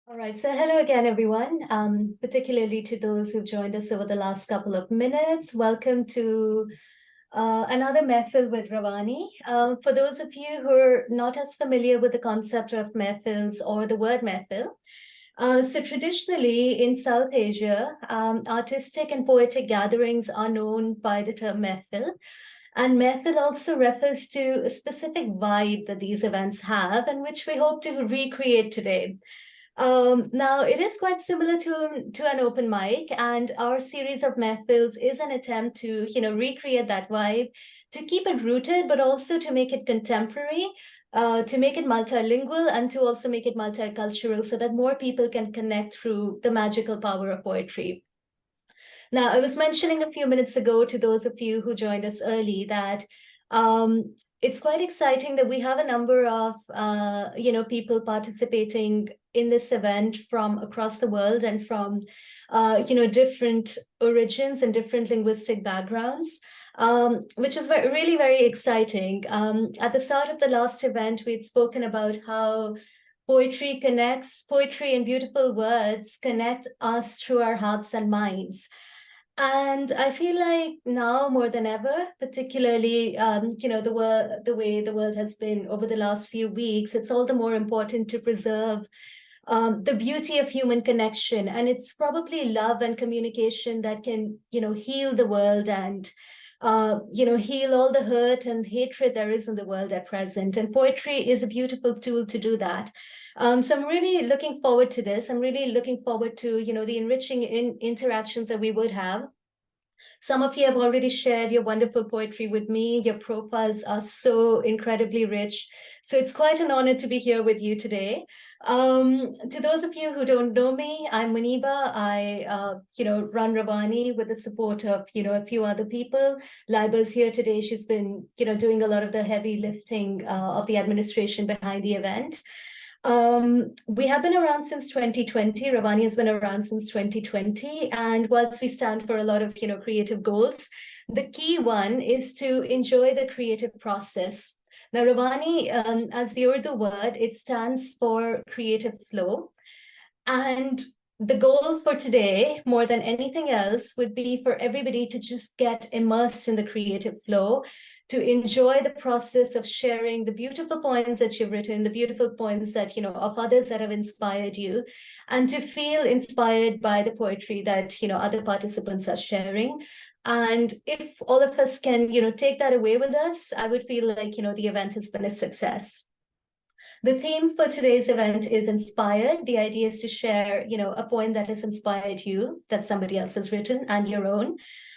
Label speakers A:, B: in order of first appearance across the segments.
A: All right, so hello again, everyone, particularly to those who've joined us over the last couple of minutes. Welcome to another Mehfil with Rawanee. For those of you who are not as familiar with the concept of Mehfils or the word Mehfil, so traditionally in South Asia, artistic and poetic gatherings are known by the term Mehfil. And Mehfil also refers to a specific vibe that these events have and which we hope to recreate today. Now, it is quite similar to an open mic, and our series of Mehfils is an attempt to, recreate that vibe, to keep it rooted, but also to make it contemporary, to make it multilingual, and to also make it multicultural so that more people can connect through the magical power of poetry. Now, I was mentioning a few minutes ago to those of you who joined us early that it's quite exciting that we have a number of people participating in this event from across the world and from different origins and different linguistic backgrounds, which is really very exciting. At the start of the last event, we'd spoken about how poetry and beautiful words connect us through our hearts and minds. And I feel like now more than ever, particularly, the way the world has been over the last few weeks, it's all the more important to preserve the beauty of human connection. And it's probably love and communication that can, heal the world and, heal all the hurt and hatred there is in the world at present. And poetry is a beautiful tool to do that. So I'm really looking forward to this. I'm really looking forward to, the enriching interactions that we would have. Some of you have already shared your wonderful poetry with me. Your profiles are so incredibly rich. So it's quite an honor to be here with you today. To those of you who don't know me, I'm Muniba. I, run Rawanee with the support of, a few other people. Liba's here today. She's been, doing a lot of the heavy lifting of the administration behind the event. We have been around since 2020. Rawanee has been around since 2020. And whilst we stand for a lot of, creative goals, the key one is to enjoy the creative process. Now, Rawanee, as the Urdu word, it stands for creative flow. And the goal for today, more than anything else, would be for everybody to just get immersed in the creative flow, to enjoy the process of sharing the beautiful poems that you've written, the beautiful poems that, of others that have inspired you, and to feel inspired by the poetry that, other participants are sharing. And if all of us can, take that away with us, I would feel like, the event has been a success. The theme for today's event is inspired. The idea is to share, a poem that has inspired you, that somebody else has written, and your own.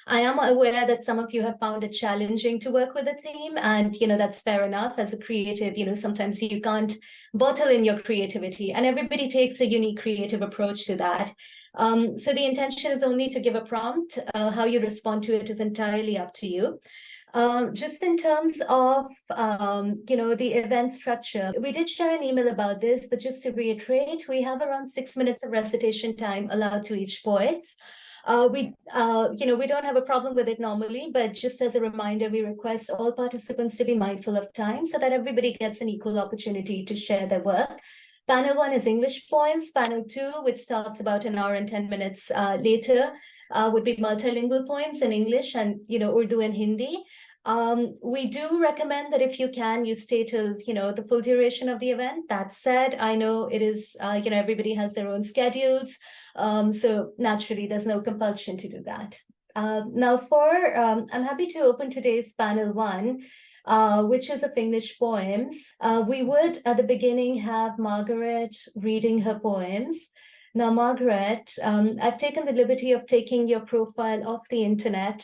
A: I am aware that some of you have found it challenging to work with a theme, and that's fair enough. As a creative, sometimes you can't bottle in your creativity, and everybody takes a unique creative approach to that. So the intention is only to give a prompt. How you respond to it is entirely up to you. Just in terms of, the event structure, we did share an email about this, but just to reiterate, we have around 6 minutes of recitation time allowed to each poet. We don't have a problem with it normally, but just as a reminder, we request all participants to be mindful of time so that everybody gets an equal opportunity to share their work. Panel 1 is English poems. Panel 2, which starts about an hour and 10 minutes later, would be multilingual poems in English and, Urdu and Hindi. We do recommend that if you can, you stay till, the full duration of the event. That said, I know it is, everybody has their own schedules. So naturally, there's no compulsion to do that. Now I'm happy to open today's panel 1, which is of English poems. We would, at the beginning, have Margaret reading her poems. Now, Margaret, I've taken the liberty of taking your profile off the internet,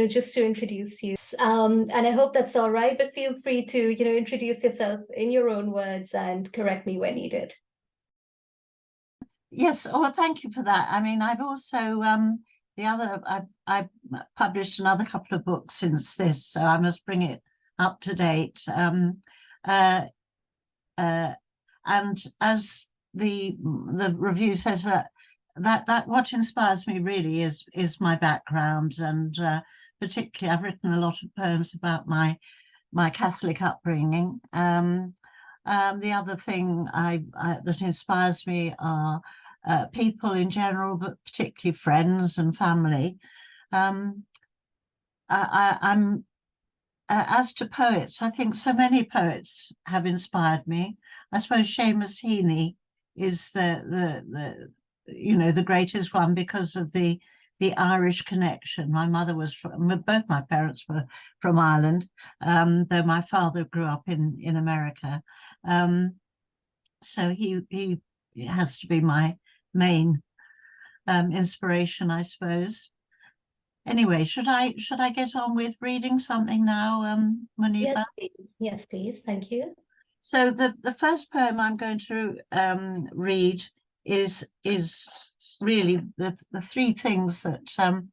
A: just to introduce you. And I hope that's all right, but feel free to, introduce yourself in your own words and correct me when needed.
B: Yes, well, thank you for that. I mean, I've also, I've published another couple of books since this, so I must bring it up to date. And as the review says, that what inspires me really is my background, and particularly I've written a lot of poems about my Catholic upbringing. The other thing that inspires me are people in general, but particularly friends and family. I'm as to poets, I think so many poets have inspired me. I suppose Seamus Heaney is the greatest one because of the Irish connection. My mother was both my parents were from Ireland, though my father grew up in America. So he has to be my main inspiration, I suppose. Anyway, should I get on with reading something now, Muniba?
A: Yes, please. Yes, please. Thank you.
B: So the first poem I'm going to read is really the three things that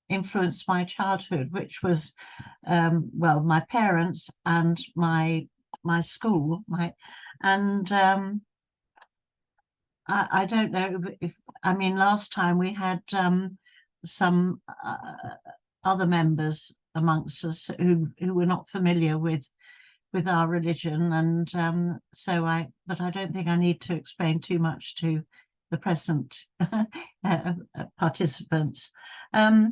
B: influenced my childhood, which was well, my parents and my school, I don't know if, I mean, last time we had some other members amongst us who were not familiar with our religion, and but I don't think I need to explain too much to the present participants. But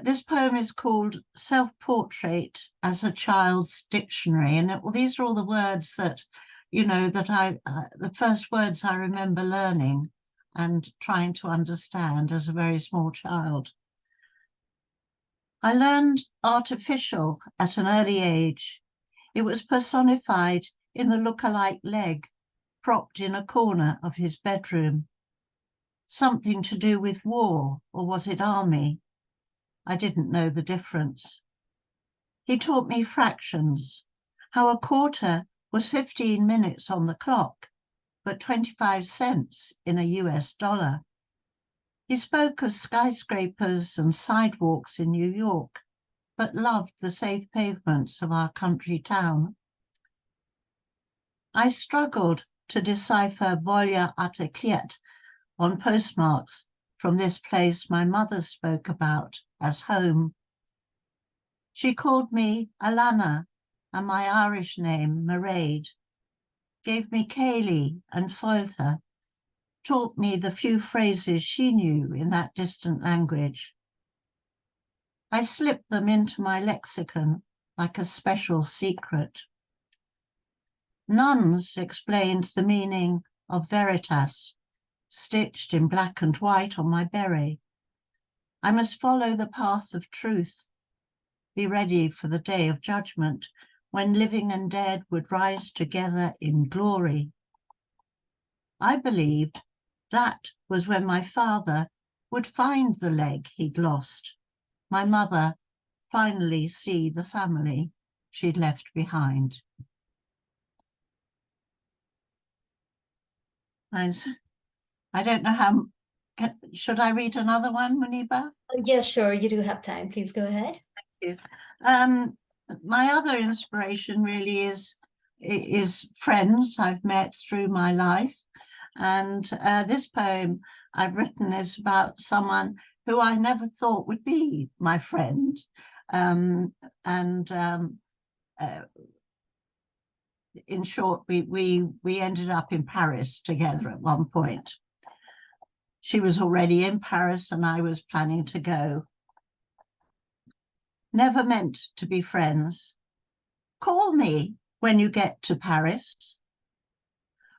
B: this poem is called Self-Portrait as a Child's Dictionary, and these are all the words that the first words I remember learning and trying to understand as a very small child. I learned artificial at an early age. It was personified in the look-alike leg, propped in a corner of his bedroom. Something to do with war, or was it army? I didn't know the difference. He taught me fractions, how a quarter was 15 minutes on the clock, but 25 cents in a US dollar. He spoke of skyscrapers and sidewalks in New York, but loved the safe pavements of our country town. I struggled to decipher Volia Attekliet on postmarks from this place my mother spoke about as home. She called me Alana, and my Irish name, Mairead, gave me Kaylee and Foilta, taught me the few phrases she knew in that distant language. I slipped them into my lexicon like a special secret. Nuns explained the meaning of veritas, stitched in black and white on my beret. I must follow the path of truth, be ready for the day of judgment, when living and dead would rise together in glory. I believed that was when my father would find the leg he'd lost, my mother finally see the family she'd left behind. I don't know how, should I read another one, Muniba?
A: Yes, sure, you do have time. Please go ahead.
B: Thank you. My other inspiration really is friends I've met through my life. And this poem I've written is about someone who I never thought would be my friend. In short, we ended up in Paris together at one point. She was already in Paris and I was planning to go. Never meant to be friends. Call me when you get to Paris.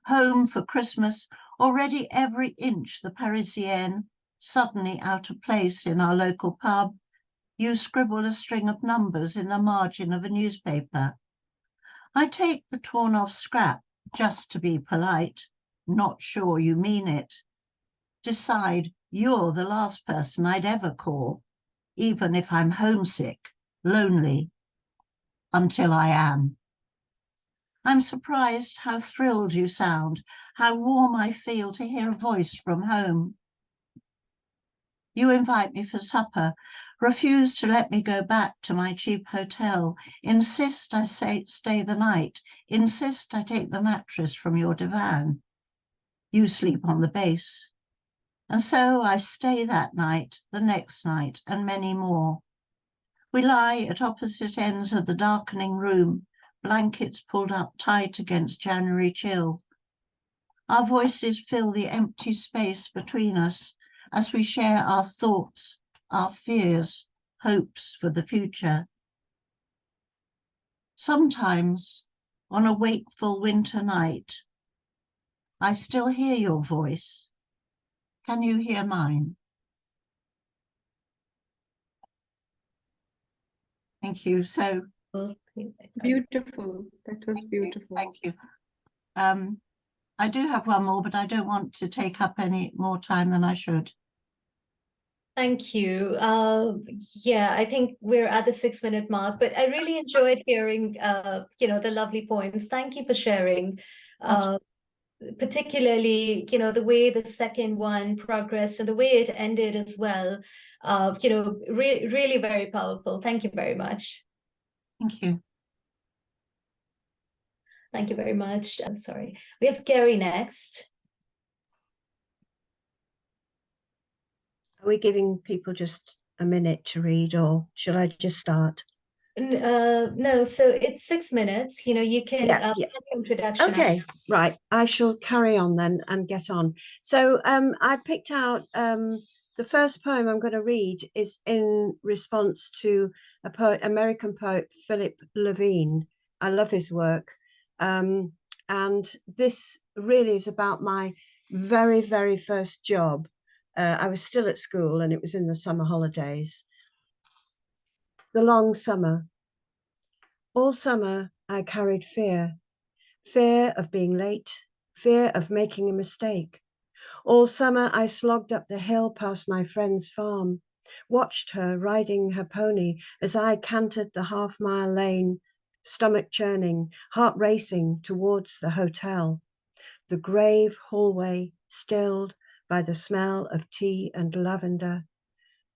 B: Home for Christmas, already every inch the Parisienne, suddenly out of place in our local pub. You scribble a string of numbers in the margin of a newspaper. I take the torn off scrap just to be polite, not sure you mean it. Decide you're the last person I'd ever call, even if I'm homesick, lonely, until I am. I'm surprised how thrilled you sound, how warm I feel to hear a voice from home. You invite me for supper, refuse to let me go back to my cheap hotel, insist I stay the night, insist I take the mattress from your divan. You sleep on the base. And so I stay that night, the next night, and many more. We lie at opposite ends of the darkening room, blankets pulled up tight against January chill. Our voices fill the empty space between us as we share our thoughts, our fears, hopes for the future. Sometimes, on a wakeful winter night, I still hear your voice. Can you hear mine? Thank you. So
C: beautiful. That was beautiful.
B: Thank you. I do have one more, but I don't want to take up any more time than I should.
A: Thank you. Yeah, I think we're at the 6-minute mark, but I really enjoyed hearing, the lovely poems. Thank you for sharing. Particularly, the way the second one progressed and the way it ended as well. Really very powerful. Thank you very much.
B: Thank you.
A: Thank you very much. I'm sorry. We have Gary next.
D: Are we giving people just a minute to read, or should I just start?
A: No, so it's 6 minutes. You can have an introduction.
D: Okay, right. I shall carry on then and get on. So I picked out the first poem I'm going to read is in response to American poet Philip Levine. I love his work. And this really is about my very, very first job. I was still at school and it was in the summer holidays. The long summer. All summer I carried fear of being late, fear of making a mistake. All summer I slogged up the hill past my friend's farm, watched her riding her pony as I cantered the half-mile lane, stomach churning, heart racing towards the hotel. The grave hallway stilled by the smell of tea and lavender.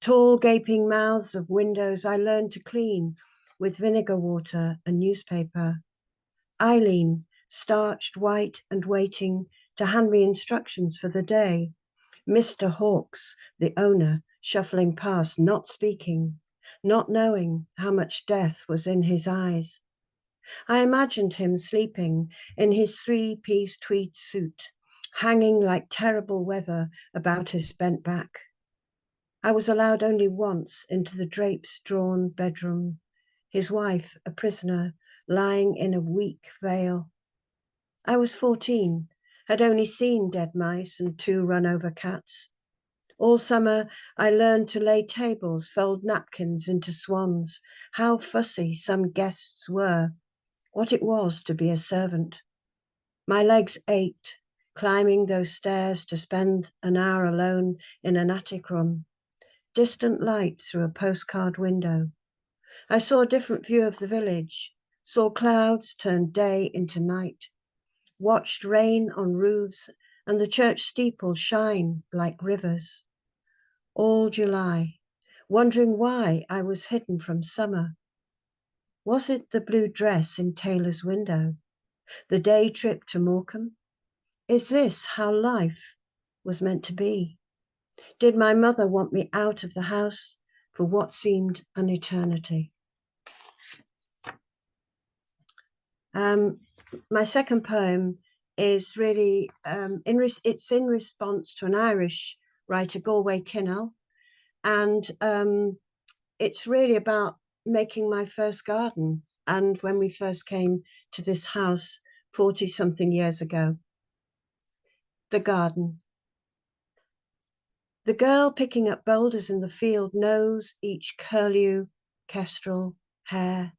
D: Tall gaping mouths of windows I learned to clean with vinegar water and newspaper. Eileen, starched white and waiting to hand me instructions for the day. Mr. Hawkes, the owner, shuffling past, not speaking, not knowing how much death was in his eyes. I imagined him sleeping in his 3-piece tweed suit, hanging like terrible weather about his bent back. I was allowed only once into the drapes-drawn bedroom, his wife, a prisoner, lying in a weak veil. I was 14, had only seen dead mice and 2 run-over cats. All summer, I learned to lay tables, fold napkins into swans, how fussy some guests were, what it was to be a servant. My legs ached, climbing those stairs to spend an hour alone in an attic room. Distant light through a postcard window. I saw a different view of the village, saw clouds turn day into night, watched rain on roofs and the church steeple shine like rivers. All July, wondering why I was hidden from summer. Was it the blue dress in Taylor's window? The day trip to Morecambe? Is this how life was meant to be? Did my mother want me out of the house for what seemed an eternity? My second poem is really, it's in response to an Irish writer, Galway Kinnell, and it's really about making my first garden and when we first came to this house 40-something years ago. The garden. The girl picking up boulders in the field knows each curlew, kestrel, hare,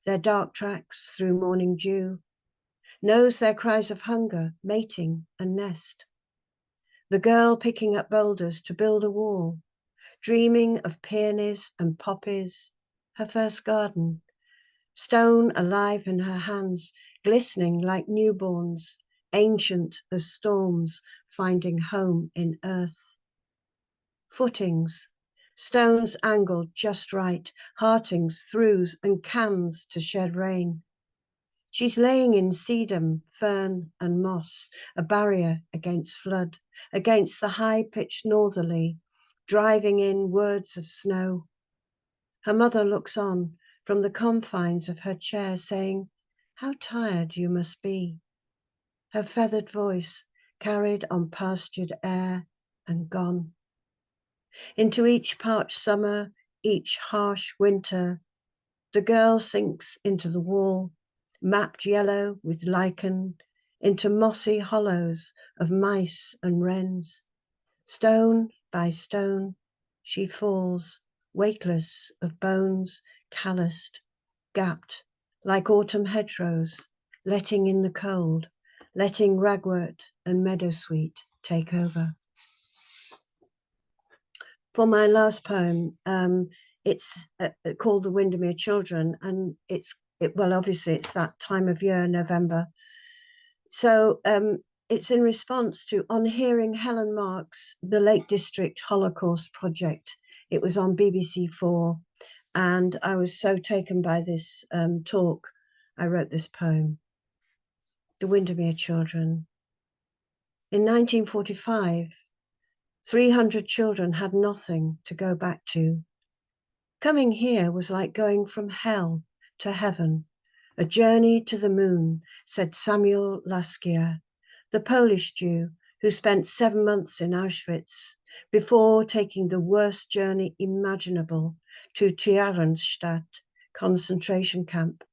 D: their dark tracks through morning dew, knows their cries of hunger, mating and nest. The girl picking up boulders to build a wall, dreaming of peonies and poppies, her first garden, stone alive in her hands, glistening like newborns, ancient as storms, finding home in earth. Footings, stones angled just right, heartings, throughs and cans to shed rain. She's laying in sedum, fern and moss, a barrier against flood, against the high-pitched northerly, driving in words of snow. Her mother looks on from the confines of her chair, saying, "How tired you must be." Her feathered voice carried on pastured air and gone. Into each parched summer, each harsh winter, the girl sinks into the wall, mapped yellow with lichen, into mossy hollows of mice and wrens. Stone by stone, she falls, weightless of bones, calloused, gapped, like autumn hedgerows, letting in the cold, letting ragwort and meadowsweet take over. For my last poem, it's called The Windermere Children, and well, obviously it's that time of year, November. So it's in response to, on hearing Helen Marks' The Lake District Holocaust Project. It was on BBC4, and I was so taken by this talk, I wrote this poem, The Windermere Children. In 1945, 300 children had nothing to go back to. Coming here was like going from hell to heaven, a journey to the moon, said Samuel Laskier, the Polish Jew who spent 7 months in Auschwitz before taking the worst journey imaginable to Theresienstadt concentration camp.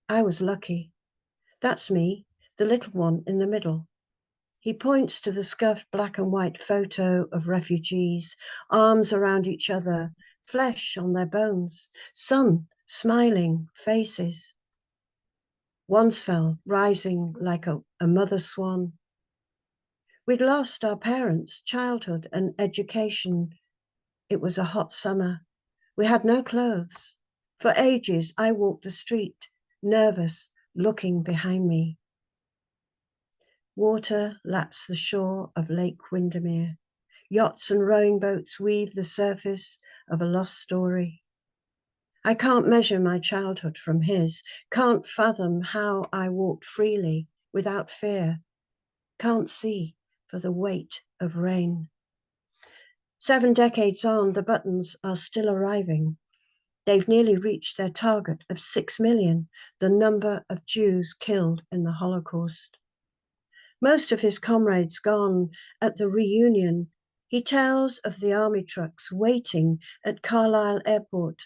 D: I was lucky. That's me, the little one in the middle. He points to the scuffed black and white photo of refugees, arms around each other, flesh on their bones, sun, smiling faces. Wansfell rising like a mother swan. We'd lost our parents' childhood and education. It was a hot summer. We had no clothes. For ages, I walked the street, nervous, looking behind me. Water laps the shore of Lake Windermere. Yachts and rowing boats weave the surface of a lost story. I can't measure my childhood from his, can't fathom how I walked freely without fear, can't see for the weight of rain. 7 decades on, the buttons are still arriving. They've nearly reached their target of 6 million, the number of Jews killed in the Holocaust. Most of his comrades gone. At the reunion, he tells of the army trucks waiting at Carlisle Airport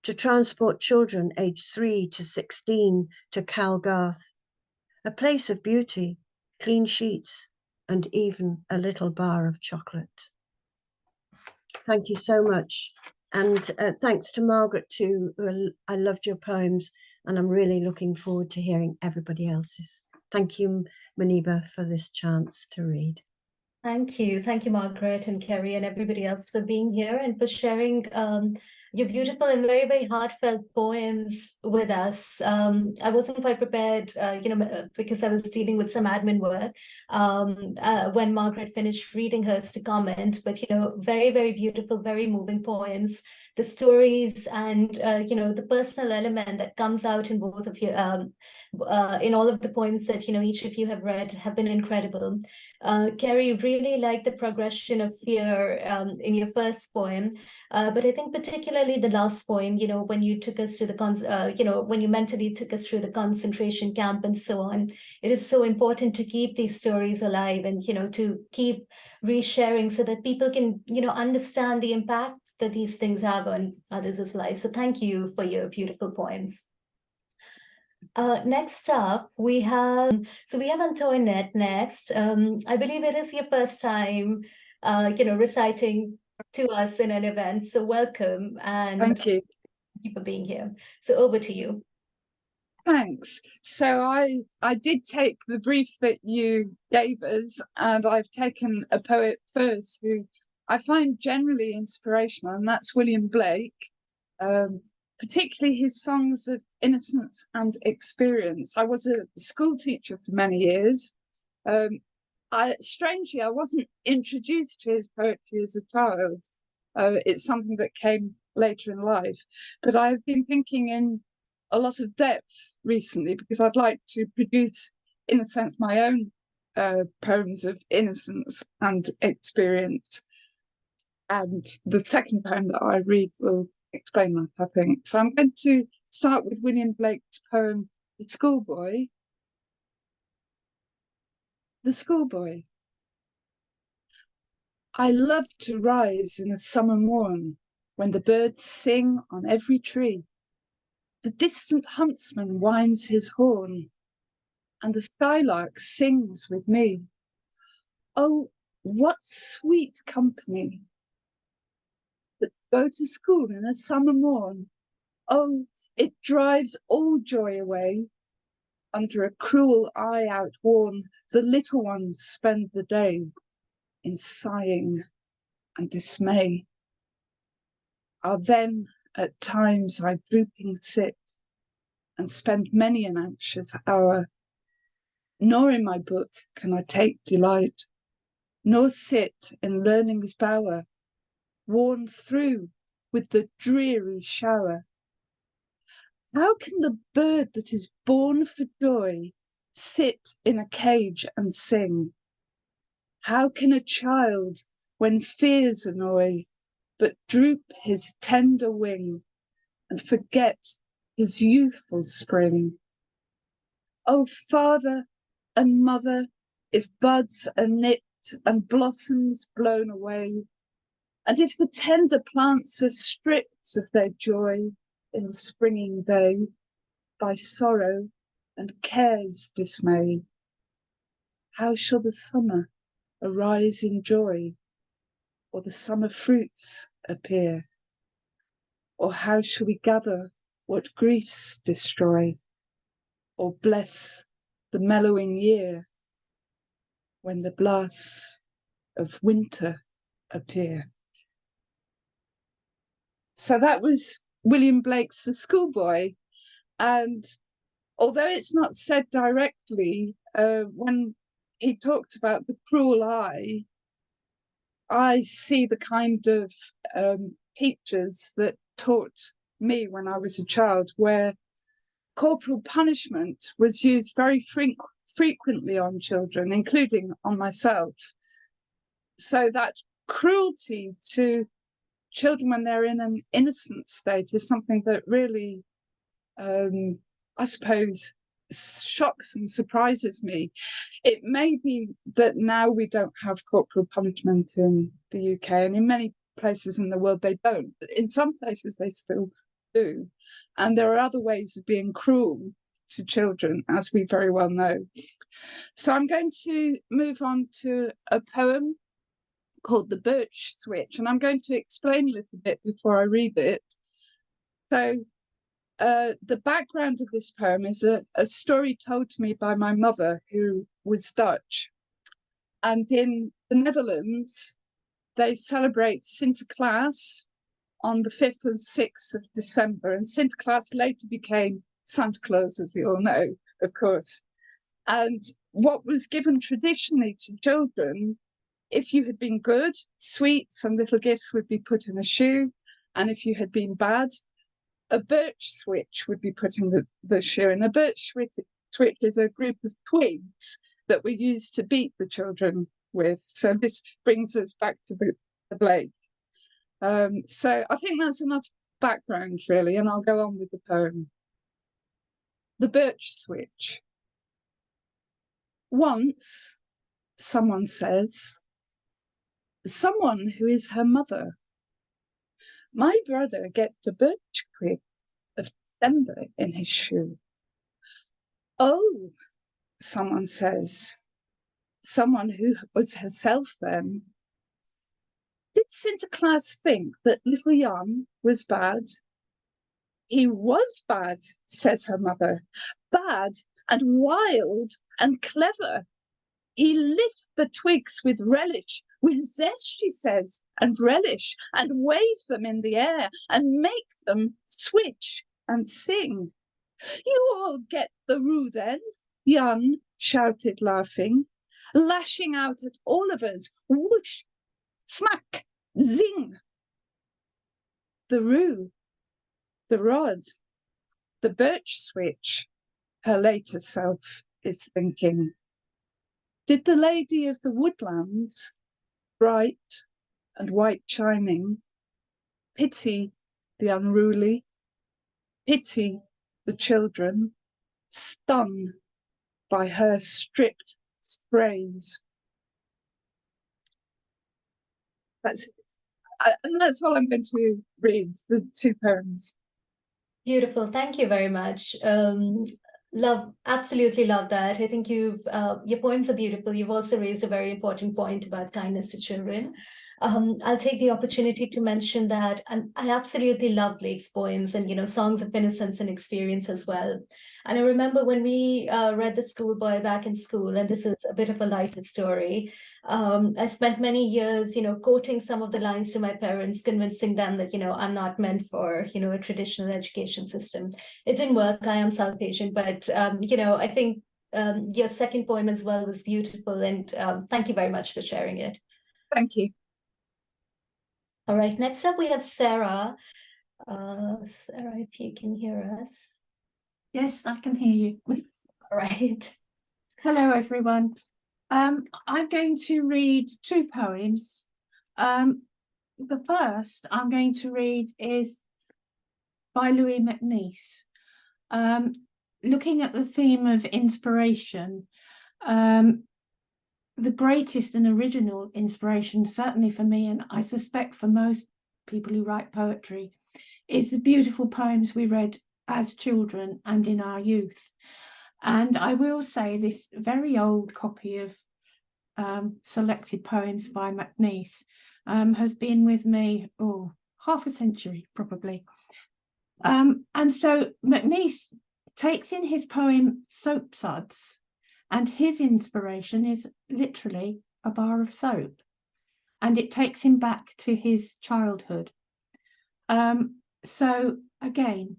D: to transport children aged 3 to 16 to Calgarth, a place of beauty, clean sheets, and even a little bar of chocolate. Thank you so much. And thanks to Margaret too. I loved your poems, and I'm really looking forward to hearing everybody else's. Thank you, Muniba, for this chance to read.
A: Thank you, Margaret and Kerry and everybody else for being here and for sharing your beautiful and very, very heartfelt poems with us. I wasn't quite prepared, because I was dealing with some admin work when Margaret finished reading hers to comment, but, very, very beautiful, very moving poems. The stories and, the personal element that comes out in both of you, in all of the poems that, each of you have read have been incredible. Kerry, really liked the progression of fear in your first poem, but I think particularly the last poem, when you took us to the, when you mentally took us through the concentration camp and so on, it is so important to keep these stories alive and, to keep resharing so that people can, understand the impact that these things have on others' lives. So thank you for your beautiful poems. Next up, we have Antoinette next. I believe it is your first time, reciting to us in an event. So welcome and
C: thank you.
A: Thank you for being here. So over to you.
C: Thanks. So I did take the brief that you gave us, and I've taken a poet first who I find generally inspirational, and that's William Blake. Particularly his songs of innocence and experience. I was a school teacher for many years. Strangely, I wasn't introduced to his poetry as a child. It's something that came later in life. But I've been thinking in a lot of depth recently because I'd like to produce, in a sense, my own poems of innocence and experience. And the second poem that I read will explain that, I think. So I'm going to start with William Blake's poem, The Schoolboy. The Schoolboy. I love to rise in a summer morn when the birds sing on every tree. The distant huntsman winds his horn and the skylark sings with me. Oh, what sweet company that go to school in a summer morn. Oh, it drives all joy away. Under a cruel eye outworn, the little ones spend the day in sighing and dismay. Then at times I drooping sit and spend many an anxious hour, nor in my book can I take delight, nor sit in learning's bower, worn through with the dreary shower. How can the bird that is born for joy sit in a cage and sing? How can a child, when fears annoy, but droop his tender wing and forget his youthful spring? Oh, father and mother, if buds are nipped and blossoms blown away, and if the tender plants are stripped of their joy in the springing day by sorrow and care's dismay, how shall the summer arise in joy, or the summer fruits appear? Or how shall we gather what griefs destroy, or bless the mellowing year when the blasts of winter appear? So that was William Blake's The Schoolboy. And although it's not said directly, when he talked about the cruel eye, I see the kind of teachers that taught me when I was a child, where corporal punishment was used very frequently on children, including on myself. So that cruelty to children when they're in an innocent state is something that really, I suppose, shocks and surprises me. It may be that now we don't have corporal punishment in the UK, and in many places in the world they don't. In some places they still do. And there are other ways of being cruel to children, as we very well know. So I'm going to move on to a poem called The Birch Switch, and I'm going to explain a little bit before I read it. So the background of this poem is a story told to me by my mother, who was Dutch. And in the Netherlands, they celebrate Sinterklaas on the 5th and 6th of December. And Sinterklaas later became Santa Claus, as we all know, of course. And what was given traditionally to children, if you had been good, sweets and little gifts would be put in a shoe. And if you had been bad, a birch switch would be put in the shoe. And a birch switch is a group of twigs that were used to beat the children with. So this brings us back to the blade. So I think that's enough background, really, and I'll go on with the poem. The Birch Switch. Once, someone says, someone who is her mother, my brother gets a birch twig of December in his shoe. Oh, someone says, someone who was herself then, did Sinterklaas think that little Jan was bad? He was bad, says her mother, bad and wild and clever. He lift the twigs with relish, with zest, she says, and relish, and wave them in the air, and make them switch and sing. You all get the rue then, Jan shouted, laughing, lashing out at all of us, whoosh, smack, zing. The rue, the rod, the birch switch, her later self is thinking. Did the lady of the woodlands, bright and white shining, pity the unruly, pity the children, stung by her stripped sprays. That's it. And that's all I'm going to read, the two poems.
A: Beautiful. Thank you very much. Absolutely love that. I think your poems are beautiful. You've also raised a very important point about kindness to children. I'll take the opportunity to mention that I absolutely love Blake's poems and, songs of innocence and experience as well. And I remember when we read The Schoolboy back in school, and this is a bit of a lighter story. I spent many years, quoting some of the lines to my parents, convincing them that, I'm not meant for, a traditional education system. It didn't work. I am South Asian, but, I think your second poem as well was beautiful. And thank you very much for sharing it.
C: Thank you.
A: All right, next up we have Sarah. Sarah, if you can hear us.
E: Yes, I can hear you.
A: All right.
E: Hello, everyone. I'm going to read two poems. The first I'm going to read is by Louis MacNeice. Looking at the theme of inspiration, the greatest and original inspiration, certainly for me, and I suspect for most people who write poetry, is the beautiful poems we read as children and in our youth. And I will say this very old copy of selected poems by MacNeice has been with me, half a century probably. And so MacNeice takes in his poem Soapsuds, and his inspiration is literally a bar of soap, and it takes him back to his childhood. So again,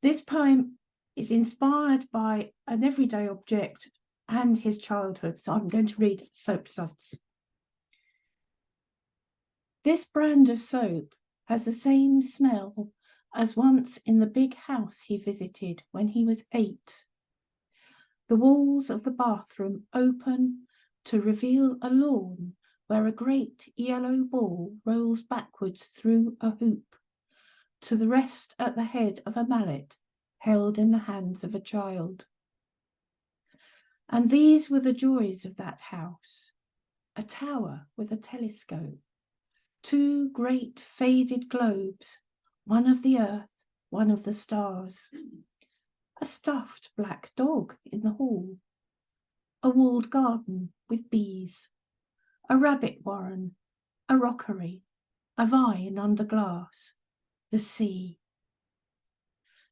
E: this poem is inspired by an everyday object and his childhood. So I'm going to read Soapsuds. This brand of soap has the same smell as once in the big house he visited when he was 8. The walls of the bathroom open to reveal a lawn where a great yellow ball rolls backwards through a hoop to the rest at the head of a mallet held in the hands of a child. And these were the joys of that house: a tower with a telescope, 2 great faded globes, one of the earth, one of the stars, a stuffed black dog in the hall, a walled garden with bees, a rabbit warren, a rockery, a vine under glass, the sea,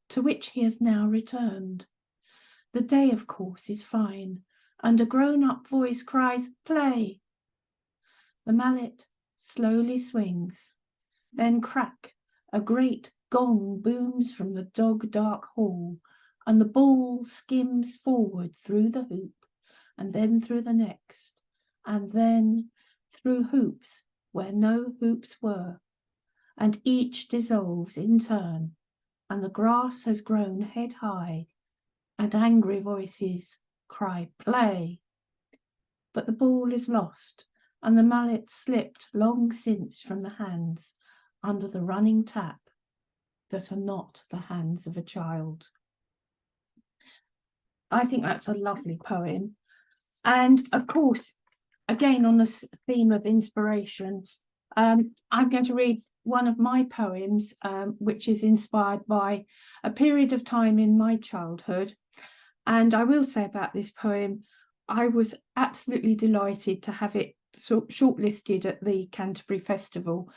E: to which he has now returned. The day, of course, is fine, and a grown-up voice cries, "Play!" The mallet slowly swings, then crack, a great gong booms from the dog-dark hall, and the ball skims forward through the hoop, and then through the next, and then through hoops where no hoops were, and each dissolves in turn, and the grass has grown head high, and angry voices cry, "Play!" But the ball is lost, and the mallet slipped long since from the hands under the running tap that are not the hands of a child. I think that's a lovely poem. And of course, again, on the theme of inspiration, I'm going to read one of my poems, which is inspired by a period of time in my childhood. And I will say about this poem, I was absolutely delighted to have it shortlisted at the Canterbury Festival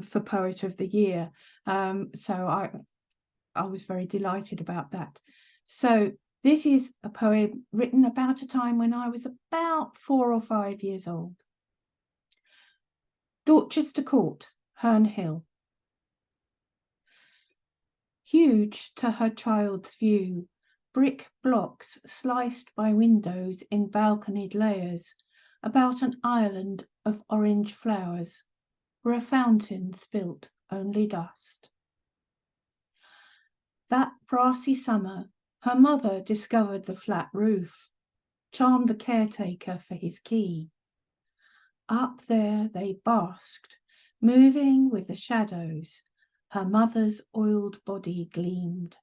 E: for Poet of the Year. So I was very delighted about that. So this is a poem written about a time when I was about 4 or 5 years old. Dorchester Court, Herne Hill. Huge to her child's view, brick blocks sliced by windows in balconied layers, about an island of orange flowers, where a fountain spilt only dust. That brassy summer, her mother discovered the flat roof, charmed the caretaker for his key. Up there they basked, moving with the shadows, Her mother's oiled body gleamed.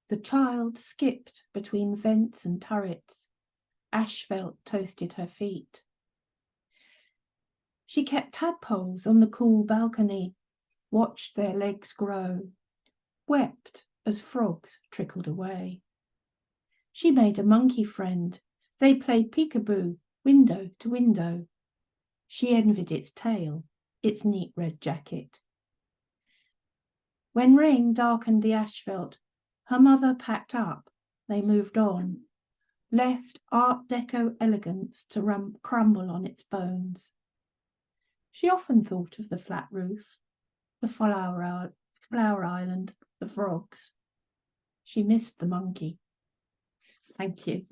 E: The child skipped between vents and turrets. Asphalt toasted her feet. She kept tadpoles on the cool balcony, watched their legs grow, wept as frogs trickled away. She made a monkey friend. They played peekaboo, window to window. She envied its tail, its neat red jacket. When rain darkened the asphalt, her mother packed up. They moved on, left Art Deco elegance to crumble on its bones. She often thought of the flat roof, the flower island, the frogs. She missed the monkey. Thank you.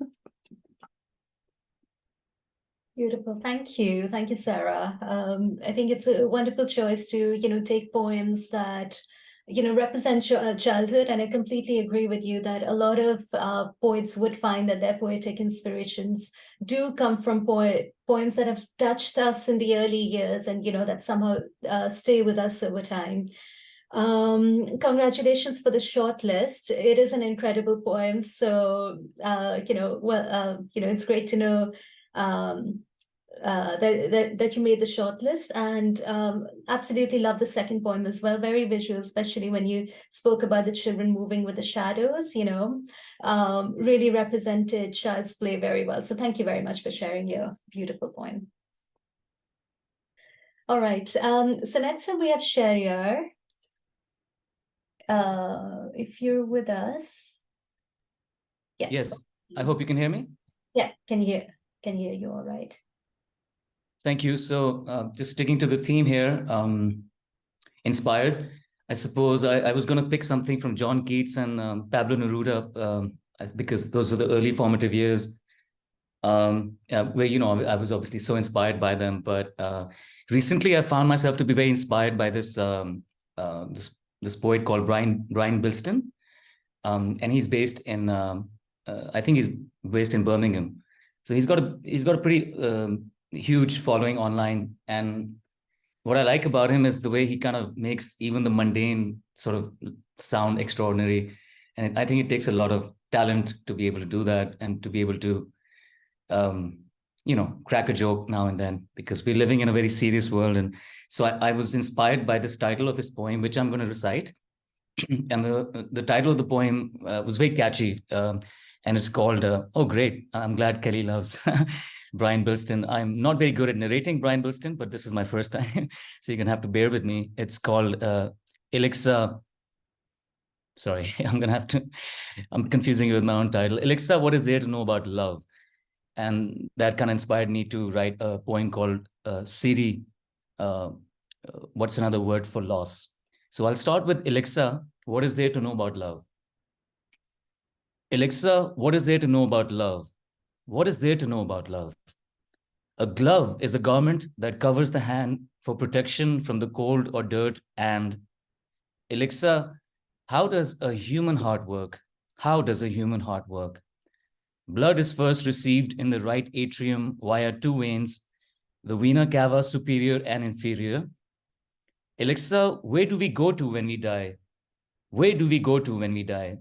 A: Beautiful. Thank you. Thank you, Sarah. I think it's a wonderful choice to, take poems that, represent your childhood. And I completely agree with you that a lot of poets would find that their poetic inspirations do come from poems that have touched us in the early years and, that somehow stay with us over time. Congratulations for the short list. It is an incredible poem. So, it's great to know that you made the short list, and absolutely love the second poem as well. Very visual, especially when you spoke about the children moving with the shadows, really represented child's play very well. So thank you very much for sharing your beautiful poem. All right, so next up we have Shahryar. If you're with us. Yeah.
F: Yes, I hope you can hear me.
A: Yeah, can hear you all right.
F: Thank you. So just sticking to the theme here, inspired. I suppose I was going to pick something from John Keats and Pablo Neruda because those were the early formative years where, I was obviously so inspired by them. But recently I found myself to be very inspired by this poet called Brian Bilston. And he's based in, I think he's based in Birmingham. So he's got a pretty huge following online, and what I like about him is the way he kind of makes even the mundane sort of sound extraordinary. And I think it takes a lot of talent to be able to do that and to be able to crack a joke now and then, because we're living in a very serious world. And so I was inspired by this title of his poem, which I'm going to recite. And the title of the poem was very catchy, and it's called oh great, I'm glad Kelly loves Brian Bilston. I'm not very good at narrating Brian Bilston, but this is my first time, so you're gonna have to bear with me. It's called Elixir. Sorry, I'm confusing you with my own title. Elixir, what is there to know about love? And that kind of inspired me to write a poem called Siri, what's another word for loss? So I'll start with Elixir, what is there to know about love? Elixir, what is there to know about love? What is there to know about love? A glove is a garment that covers the hand for protection from the cold or dirt. And Elixir, how does a human heart work? How does a human heart work? Blood is first received in the right atrium via two veins, the vena cava superior and inferior. Elixir, where do we go to when we die? Where do we go to when we die?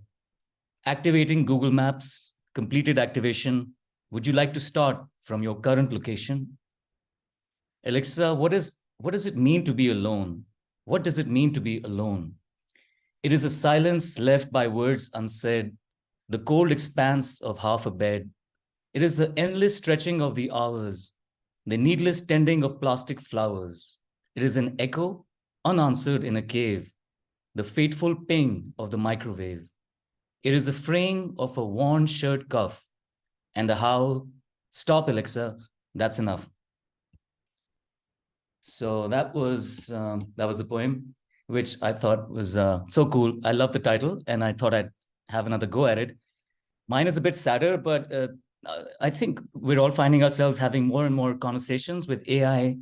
F: Activating Google Maps, completed activation. Would you like to start from your current location? Elixir, what does it mean to be alone? What does it mean to be alone? It is a silence left by words unsaid, the cold expanse of half a bed. It is the endless stretching of the hours, the needless tending of plastic flowers. It is an echo unanswered in a cave, the fateful ping of the microwave. It is the fraying of a worn shirt cuff and the howl, stop Elixir, that's enough. So that was the poem, which I thought was so cool. I love the title, and I thought I'd have another go at it. Mine is a bit sadder, but I think we're all finding ourselves having more and more conversations with AI,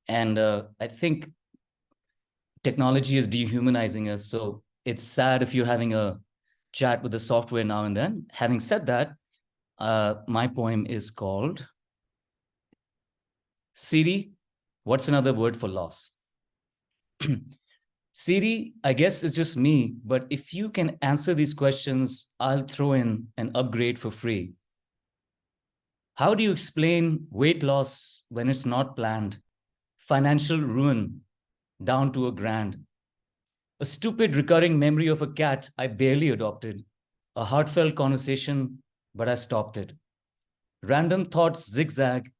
F: and I think technology is dehumanizing us. So it's sad if you're having a chat with the software now and then. Having said that, my poem is called Siri, what's another word for loss? Siri, I guess it's just me, but if you can answer these questions, I'll throw in an upgrade for free. How do you explain weight loss when it's not planned? Financial ruin down to $1,000. A stupid recurring memory of a cat I barely adopted. A heartfelt conversation, but I stopped it. Random thoughts zigzag,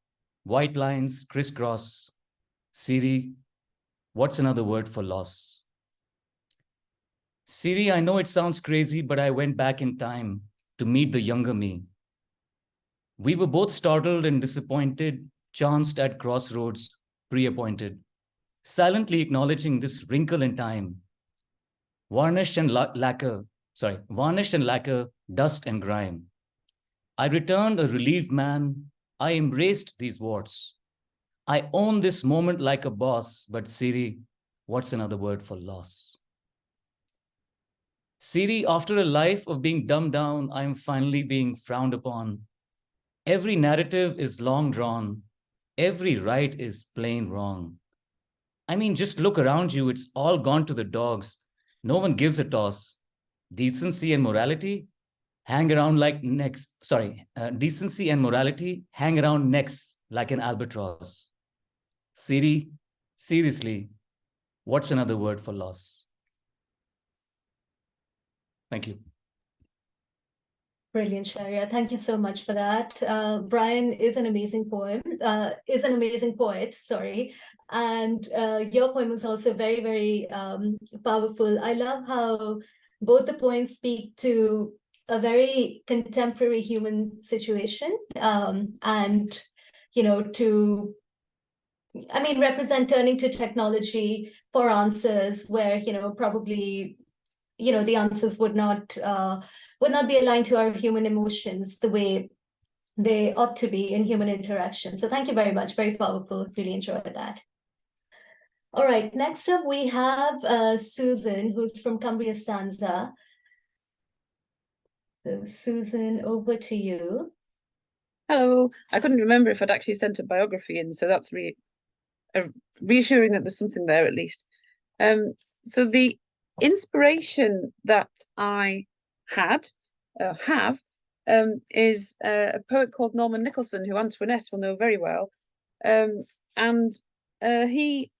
F: white lines crisscross. Siri, what's another word for loss? Siri, I know it sounds crazy, but I went back in time to meet the younger me. We were both startled and disappointed, chanced at crossroads, pre-appointed, silently acknowledging this wrinkle in time. Varnish and lacquer, dust and grime. I returned a relieved man. I embraced these warts. I own this moment like a boss, but Siri, what's another word for loss? Siri, after a life of being dumbed down, I am finally being frowned upon. Every narrative is long drawn. Every right is plain wrong. I mean, just look around you. It's all gone to the dogs. No one gives a toss. Decency and morality hang around like necks. Decency and morality hang around necks like an albatross. Siri, seriously, what's another word for loss? Thank you.
A: Brilliant, Sharia. Thank you so much for that. Brian is an amazing poet, sorry. And your poem was also very, very powerful. I love how both the poems speak to a very contemporary human situation and, you know, represent turning to technology for answers where, probably, the answers would not be aligned to our human emotions the way they ought to be in human interaction. So thank you very much. Very powerful. Really enjoyed that. All right. Next up, we have Susan, who's from Cumbria Stanza. So Susan, over to you.
G: Hello. I couldn't remember if I'd actually sent a biography in, so that's reassuring that there's something there at least. So the inspiration that I have is a poet called Norman Nicholson, who Antoinette will know very well. And he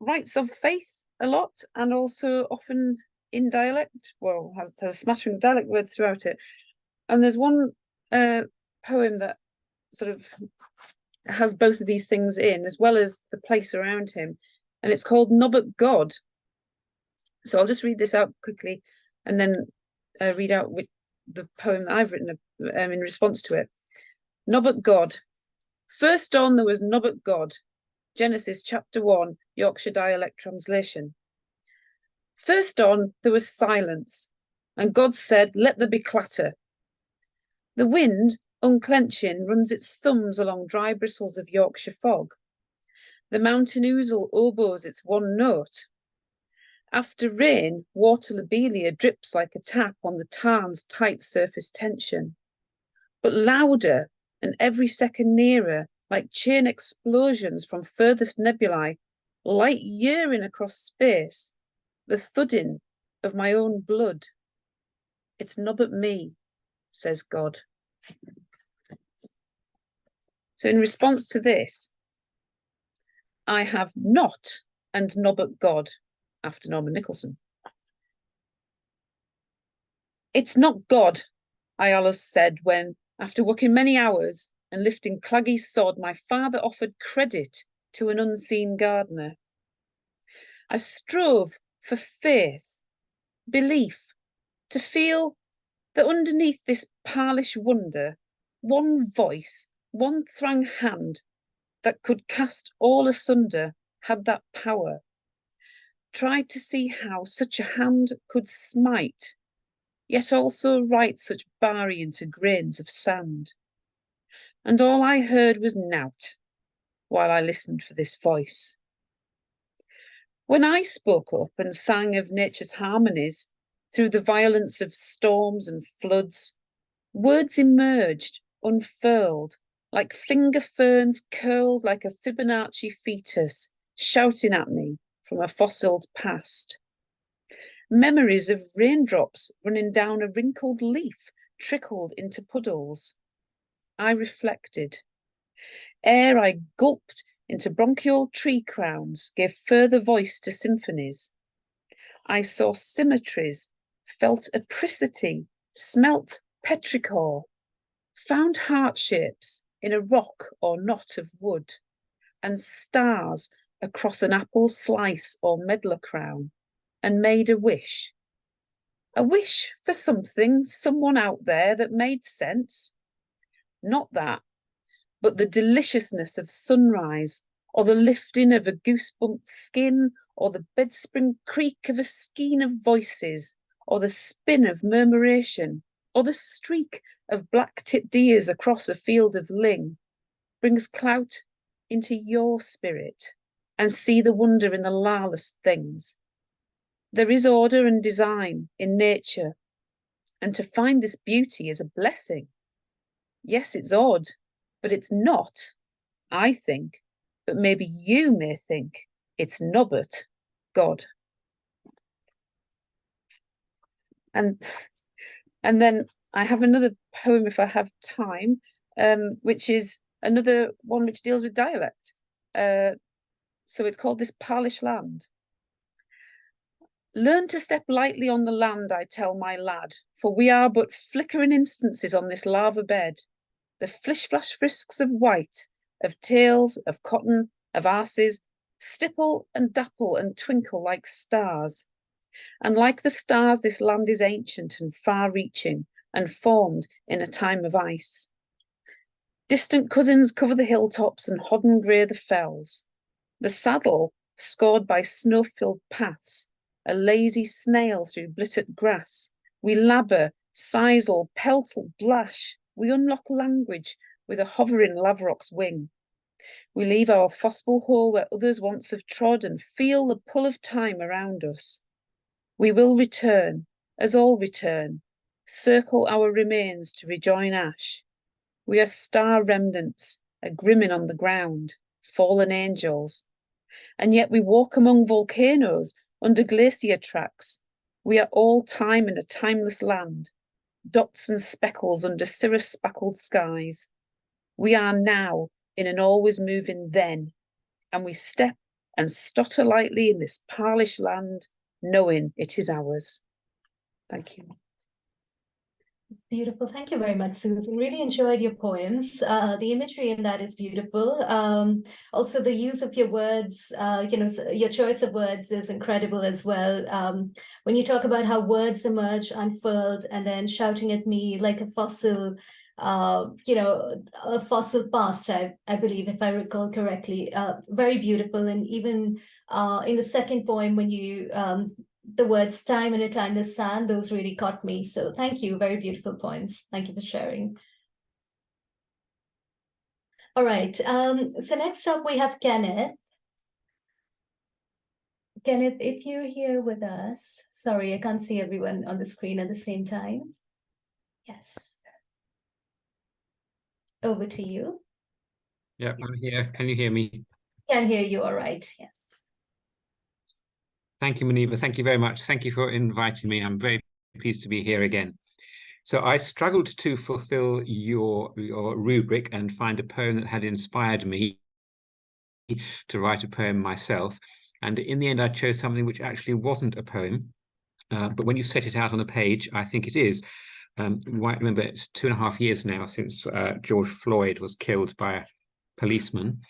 G: writes of faith a lot, and also often in dialect, well, has a smattering of dialect words throughout it. And there's one poem that sort of has both of these things in, as well as the place around him, and it's called Nobbut God. So I'll just read this out quickly and then read out the poem that I've written in response to it. Nobbut God. First on there was Nobbut God. Genesis chapter 1, Yorkshire dialect translation. First on there was silence, and God said, "Let there be clatter." The wind, unclenching, runs its thumbs along dry bristles of Yorkshire fog. The mountain ouzel oboes its one note. After rain, water lobelia drips like a tap on the tarn's tight surface tension. But louder, and every second nearer, like chain explosions from furthest nebulae, light yearing across space, the thudding of my own blood. It's nobbut me, says God. So in response to this, I have not and nobbut God after Norman Nicholson. It's not God, I allus said when, after working many hours and lifting claggy sod, my father offered credit to an unseen gardener. I strove for faith, belief, to feel that underneath this parlish wonder, one voice, one thrang hand that could cast all asunder had that power. Tried to see how such a hand could smite, yet also write such barry into grains of sand. And all I heard was nought, while I listened for this voice. When I spoke up and sang of nature's harmonies through the violence of storms and floods, words emerged, unfurled, like finger ferns curled like a Fibonacci fetus, shouting at me from a fossiled past. Memories of raindrops running down a wrinkled leaf trickled into puddles. I reflected. Air I gulped into bronchial tree crowns gave further voice to symphonies. I saw symmetries, felt apricity, smelt petrichor, found heart shapes in a rock or knot of wood, and stars across an apple slice or medlar crown, and made a wish for something, someone out there that made sense. Not that, but the deliciousness of sunrise, or the lifting of a goosebumped skin, or the bedspring creak of a skein of voices, or the spin of murmuration, or the streak of black-tipped ears across a field of ling, brings clout into your spirit, and see the wonder in the larless things. There is order and design in nature, and to find this beauty is a blessing. Yes, it's odd, but it's not, I think, but maybe you may think it's nobbut, God. And then I have another poem, if I have time, which is another one which deals with dialect. So it's called This Parlish Land. Learn to step lightly on the land, I tell my lad, for we are but flickering instances on this lava bed. The flish-flash frisks of white, of tails, of cotton, of arses, stipple and dapple and twinkle like stars. And like the stars, this land is ancient and far-reaching, and formed in a time of ice. Distant cousins cover the hilltops and hodden grey the fells. The saddle, scored by snow-filled paths, a lazy snail through blittered grass. We labor, sizel, peltle, blash. We unlock language with a hovering lavrock's wing. We leave our fossile hole where others once have trod and feel the pull of time around us. We will return, as all return, circle our remains to rejoin ash. We are star remnants, a grimmin on the ground, fallen angels. And yet we walk among volcanoes, under glacier tracks. We are all time in a timeless land, dots and speckles under cirrus-spackled skies. We are now in an always moving then, and we step and stotter lightly in this parlish land, knowing it is ours. Thank you.
A: Beautiful. Thank you very much, Susan. Really enjoyed your poems. The imagery in that is beautiful. Also, the use of your words, your choice of words is incredible as well. When you talk about how words emerge unfurled and then shouting at me like a fossil, a fossil past, I believe, if I recall correctly. Very beautiful. And even in the second poem, when you the words time in a timeless sand, those really caught me. So thank you. Very beautiful poems. Thank you for sharing. All right. So next up we have Kenneth. Kenneth, if you're here with us, sorry, I can't see everyone on the screen at the same time. Yes. Over to you.
H: Yeah, I'm here. Can you hear me?
A: Can hear you. All right. Yes.
H: Thank you, Muniba. Thank you very much. Thank you for inviting me. I'm very pleased to be here again. So I struggled to fulfill your rubric and find a poem that had inspired me to write a poem myself. And in the end, I chose something which actually wasn't a poem. But when you set it out on the page, I think it is. You might remember it's 2.5 years now since George Floyd was killed by a policeman.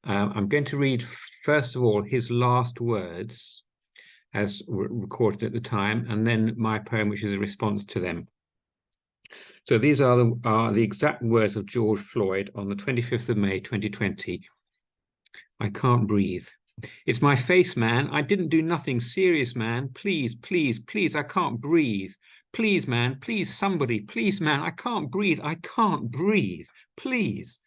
H: I'm going to read, first of all, his last words as recorded at the time, and then my poem, which is a response to them. So these are the exact words of George Floyd on the 25th of May, 2020. I can't breathe. It's my face, man. I didn't do nothing serious, man. Please, please, please, I can't breathe. Please, man, please, somebody, please, man, I can't breathe. I can't breathe. Please,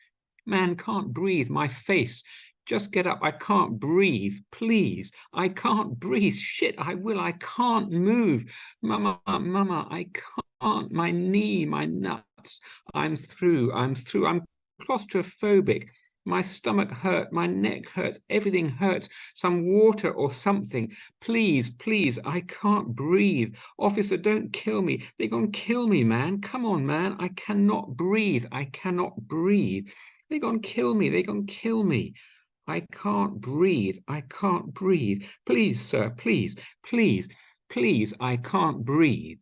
H: man, can't breathe. My face. Just get up. I can't breathe. Please. I can't breathe. Shit, I will. I can't move. Mama, mama, I can't. My knee, my nuts. I'm through. I'm through. I'm claustrophobic. My stomach hurt, my neck hurts, everything hurts. Some water or something. Please, please, I can't breathe. Officer, don't kill me. They're gonna kill me, man. Come on, man. I cannot breathe. I cannot breathe. They're gonna kill me. They're gonna kill me. I can't breathe. I can't breathe. Please, sir, please, please, please, I can't breathe.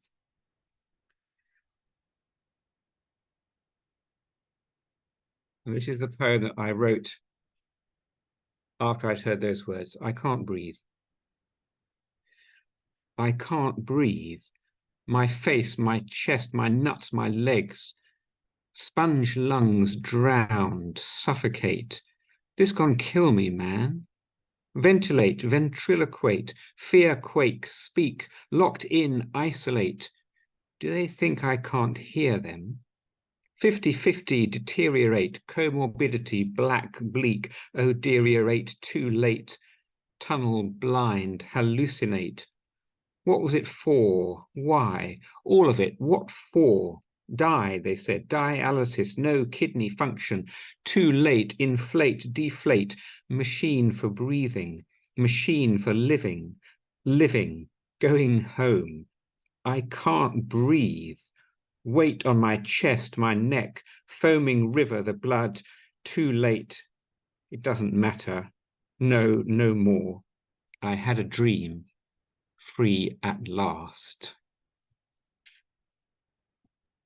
H: And this is a poem that I wrote after I'd heard those words. I can't breathe. I can't breathe. My face, my chest, my nuts, my legs. Sponge lungs drowned, suffocate. This gon' kill me, man. Ventilate, ventriloquate, fear quake, speak, locked in, isolate. Do they think I can't hear them? 50-50 deteriorate, comorbidity, black, bleak, oh deteriorate, too late, tunnel blind, hallucinate. What was it for? Why? All of it, what for? Die, they said, dialysis, no kidney function, too late, inflate, deflate, machine for breathing, machine for living, living, going home. I can't breathe. Weight on my chest, my neck, foaming river, the blood, too late. It doesn't matter. No, no more. I had a dream, free at last.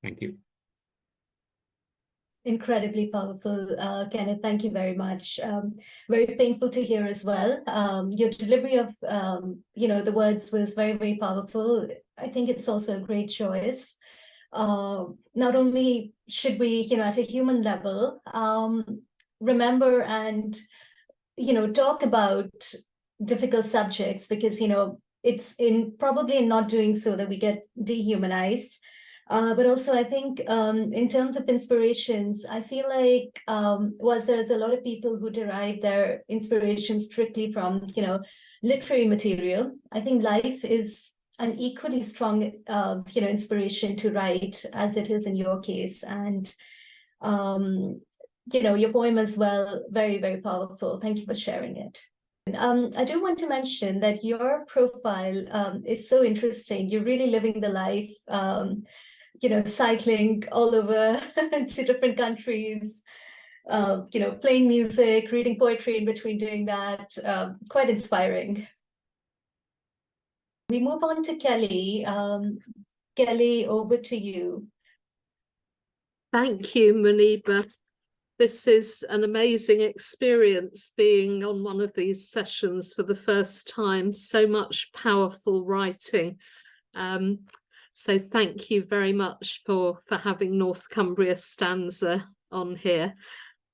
H: Thank you.
A: Incredibly powerful, Kenneth. Thank you very much. Very painful to hear as well. Your delivery of, the words was very, very powerful. I think it's also a great choice. Not only should we, at a human level, remember and, talk about difficult subjects, because, it's probably in not doing so that we get dehumanized. But also, I think in terms of inspirations, I feel like whilst there's a lot of people who derive their inspiration strictly from, literary material, I think life is an equally strong, inspiration to write, as it is in your case. And, your poem as well, very, very powerful. Thank you for sharing it. I do want to mention that your profile is so interesting. You're really living the life, cycling all over to different countries, playing music, reading poetry in between doing that. Quite inspiring. We move on to Kelly. Kelly, over to you.
I: Thank you, Muniba. This is an amazing experience being on one of these sessions for the first time. So much powerful writing. So thank you very much for having North Cumbria Stanza on here.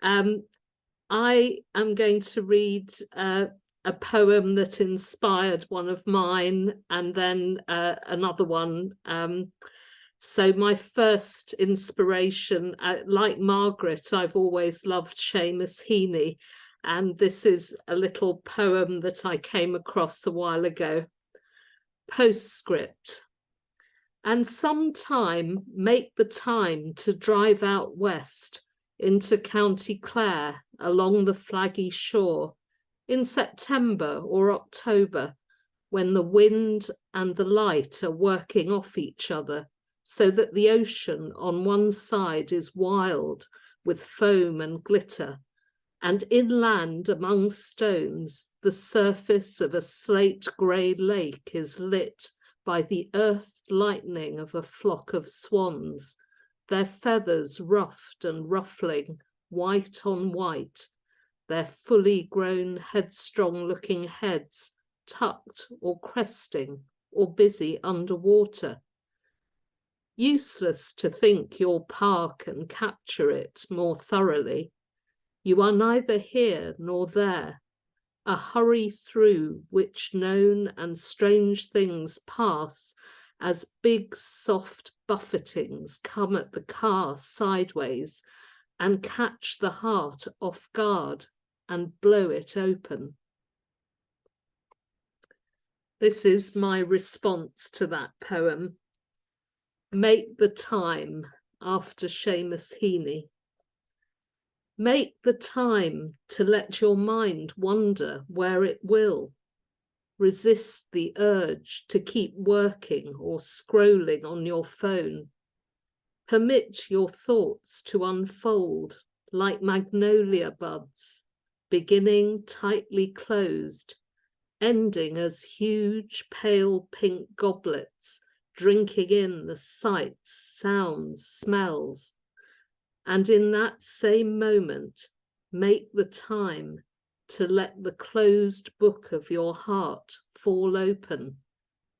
I: I am going to read a poem that inspired one of mine, and then another one. So my first inspiration, like Margaret, I've always loved Seamus Heaney, and this is a little poem that I came across a while ago. Postscript. And sometime make the time to drive out west into County Clare along the flaggy shore in September or October, when the wind and the light are working off each other, so that the ocean on one side is wild with foam and glitter, and inland among stones the surface of a slate grey lake is lit by the earthed lightning of a flock of swans, their feathers ruffed and ruffling, white on white, their fully grown headstrong-looking heads tucked or cresting or busy underwater. Useless to think you'll park and capture it more thoroughly. You are neither here nor there, a hurry through which known and strange things pass as big soft buffetings come at the car sideways and catch the heart off guard and blow it open. This is my response to that poem. Make the time, after Seamus Heaney. Make the time to let your mind wander where it will. Resist the urge to keep working or scrolling on your phone. Permit your thoughts to unfold like magnolia buds, beginning tightly closed, ending as huge pale pink goblets, drinking in the sights, sounds, smells. And in that same moment, make the time to let the closed book of your heart fall open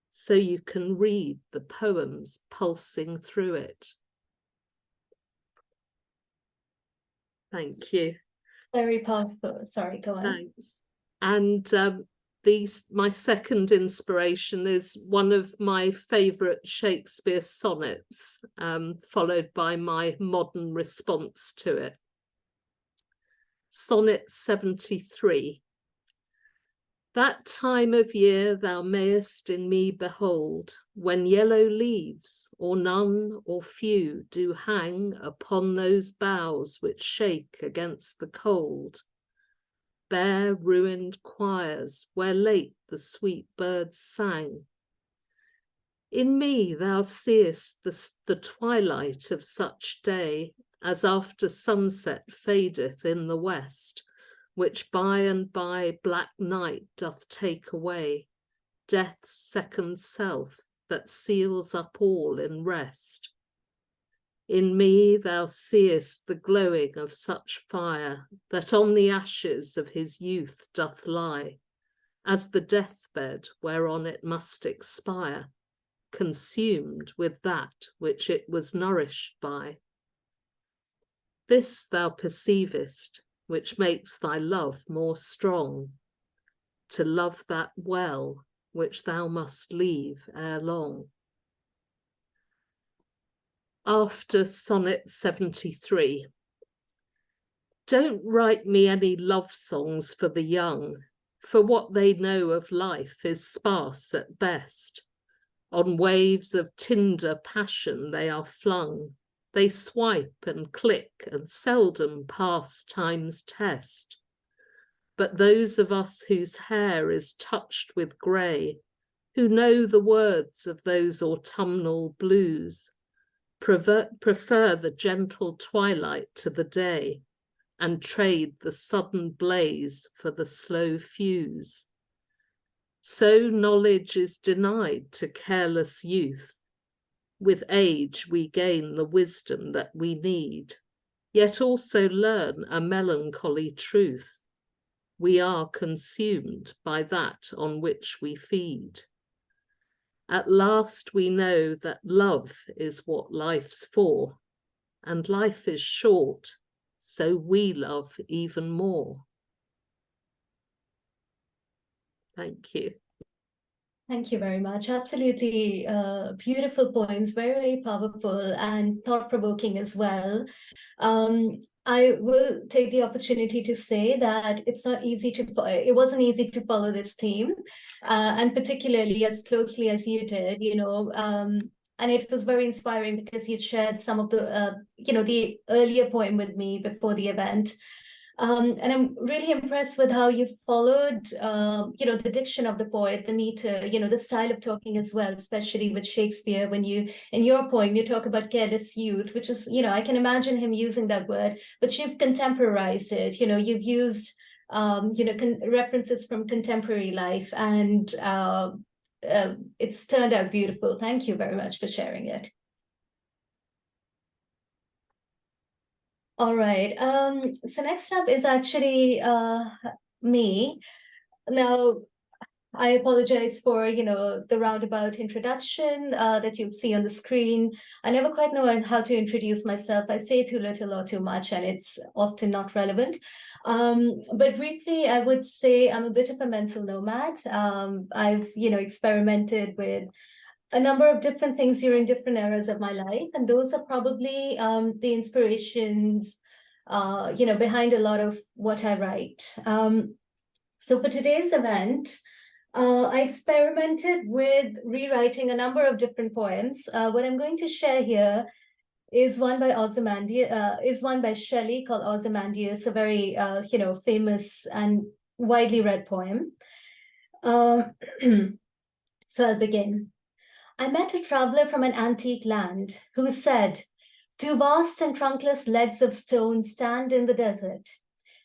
I: so you can read the poems pulsing through it. Thank you.
A: Very powerful. Sorry, go on.
I: Thanks. And my second inspiration is one of my favourite Shakespeare sonnets, followed by my modern response to it. Sonnet 73. That time of year thou mayest in me behold, when yellow leaves, or none or few, do hang upon those boughs which shake against the cold. Bare ruined choirs where late the sweet birds sang. In me thou seest the twilight of such day, as after sunset fadeth in the west, which by and by black night doth take away, death's second self that seals up all in rest. In me thou seest the glowing of such fire, that on the ashes of his youth doth lie, as the deathbed whereon it must expire, consumed with that which it was nourished by. This thou perceivest, which makes thy love more strong, to love that well which thou must leave ere long. After Sonnet 73. Don't write me any love songs for the young, for what they know of life is sparse at best. On waves of tinder passion they are flung, they swipe and click and seldom pass time's test. But those of us whose hair is touched with grey, who know the words of those autumnal blues, prefer the gentle twilight to the day, and trade the sudden blaze for the slow fuse. So knowledge is denied to careless youth. With age we gain the wisdom that we need, yet also learn a melancholy truth. We are consumed by that on which we feed. At last we know that love is what life's for, and life is short, so we love even more. Thank you.
A: Thank you very much. Absolutely beautiful poems, very, very powerful and thought-provoking as well. I will take the opportunity to say that it wasn't easy to follow this theme, and particularly as closely as you did, and it was very inspiring because you shared some of the, the earlier poem with me before the event. And I'm really impressed with how you followed, the diction of the poet, the meter, the style of talking as well, especially with Shakespeare. When in your poem, you talk about careless youth, which is, I can imagine him using that word, but you've contemporized it. You've used, references from contemporary life, and it's turned out beautiful. Thank you very much for sharing it. All right. So next up is actually me. Now, I apologize for, the roundabout introduction that you'll see on the screen. I never quite know how to introduce myself. I say too little or too much, and it's often not relevant. But briefly, I would say I'm a bit of a mental nomad. I've, experimented with a number of different things during different eras of my life, and those are probably the inspirations, behind a lot of what I write. So for today's event, I experimented with rewriting a number of different poems. What I'm going to share here is one by Shelley, called Ozymandias, a very famous and widely read poem. So I'll begin. I met a traveler from an antique land who said, "Two vast and trunkless legs of stone stand in the desert.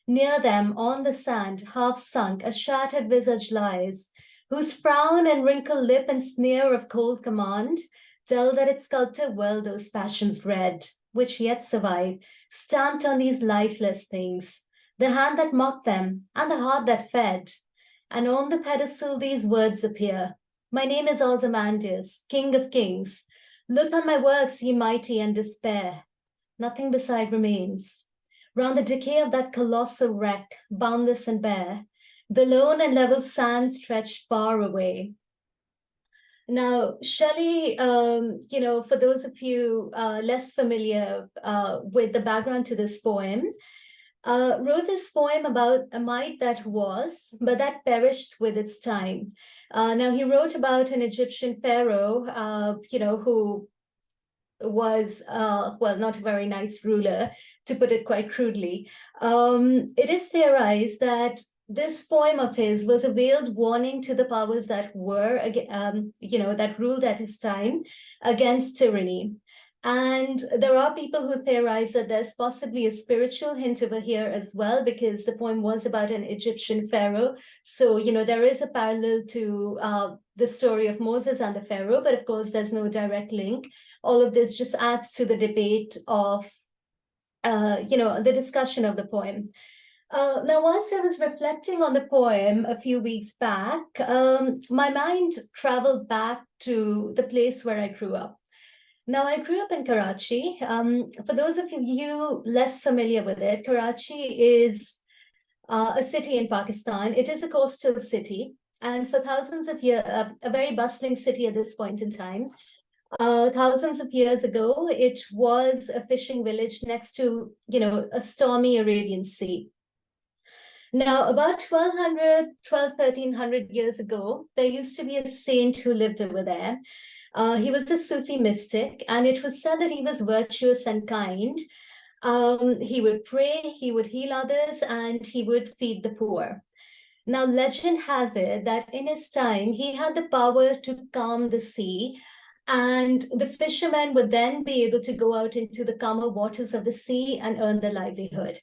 A: Near them, on the sand, half sunk, a shattered visage lies, whose frown and wrinkled lip and sneer of cold command tell that its sculptor well those passions read, which yet survive, stamped on these lifeless things, the hand that mocked them, and the heart that fed. And on the pedestal these words appear, my name is Ozymandias, King of Kings. Look on my works, ye mighty, and despair. Nothing beside remains. Round the decay of that colossal wreck, boundless and bare, the lone and level sands stretch far away." Now, Shelley, for those of you less familiar with the background to this poem, wrote this poem about a might that was, but that perished with its time. Now, he wrote about an Egyptian pharaoh, who was, not a very nice ruler, to put it quite crudely. It is theorized that this poem of his was a veiled warning to the powers that were, that ruled at his time against tyranny. And there are people who theorize that there's possibly a spiritual hint over here as well, because the poem was about an Egyptian pharaoh. So, there is a parallel to the story of Moses and the pharaoh, but of course, there's no direct link. All of this just adds to the debate of, the discussion of the poem. Now, whilst I was reflecting on the poem a few weeks back, my mind traveled back to the place where I grew up. Now, I grew up in Karachi. For those of you less familiar with it, Karachi is a city in Pakistan. It is a coastal city, and for thousands of years, a very bustling city at this point in time. Thousands of years ago, it was a fishing village next to, a stormy Arabian Sea. Now, about 1300 years ago, there used to be a saint who lived over there. He was a Sufi mystic, and it was said that he was virtuous and kind. He would pray, he would heal others, and he would feed the poor. Now, legend has it that in his time, he had the power to calm the sea, and the fishermen would then be able to go out into the calmer waters of the sea and earn their livelihood.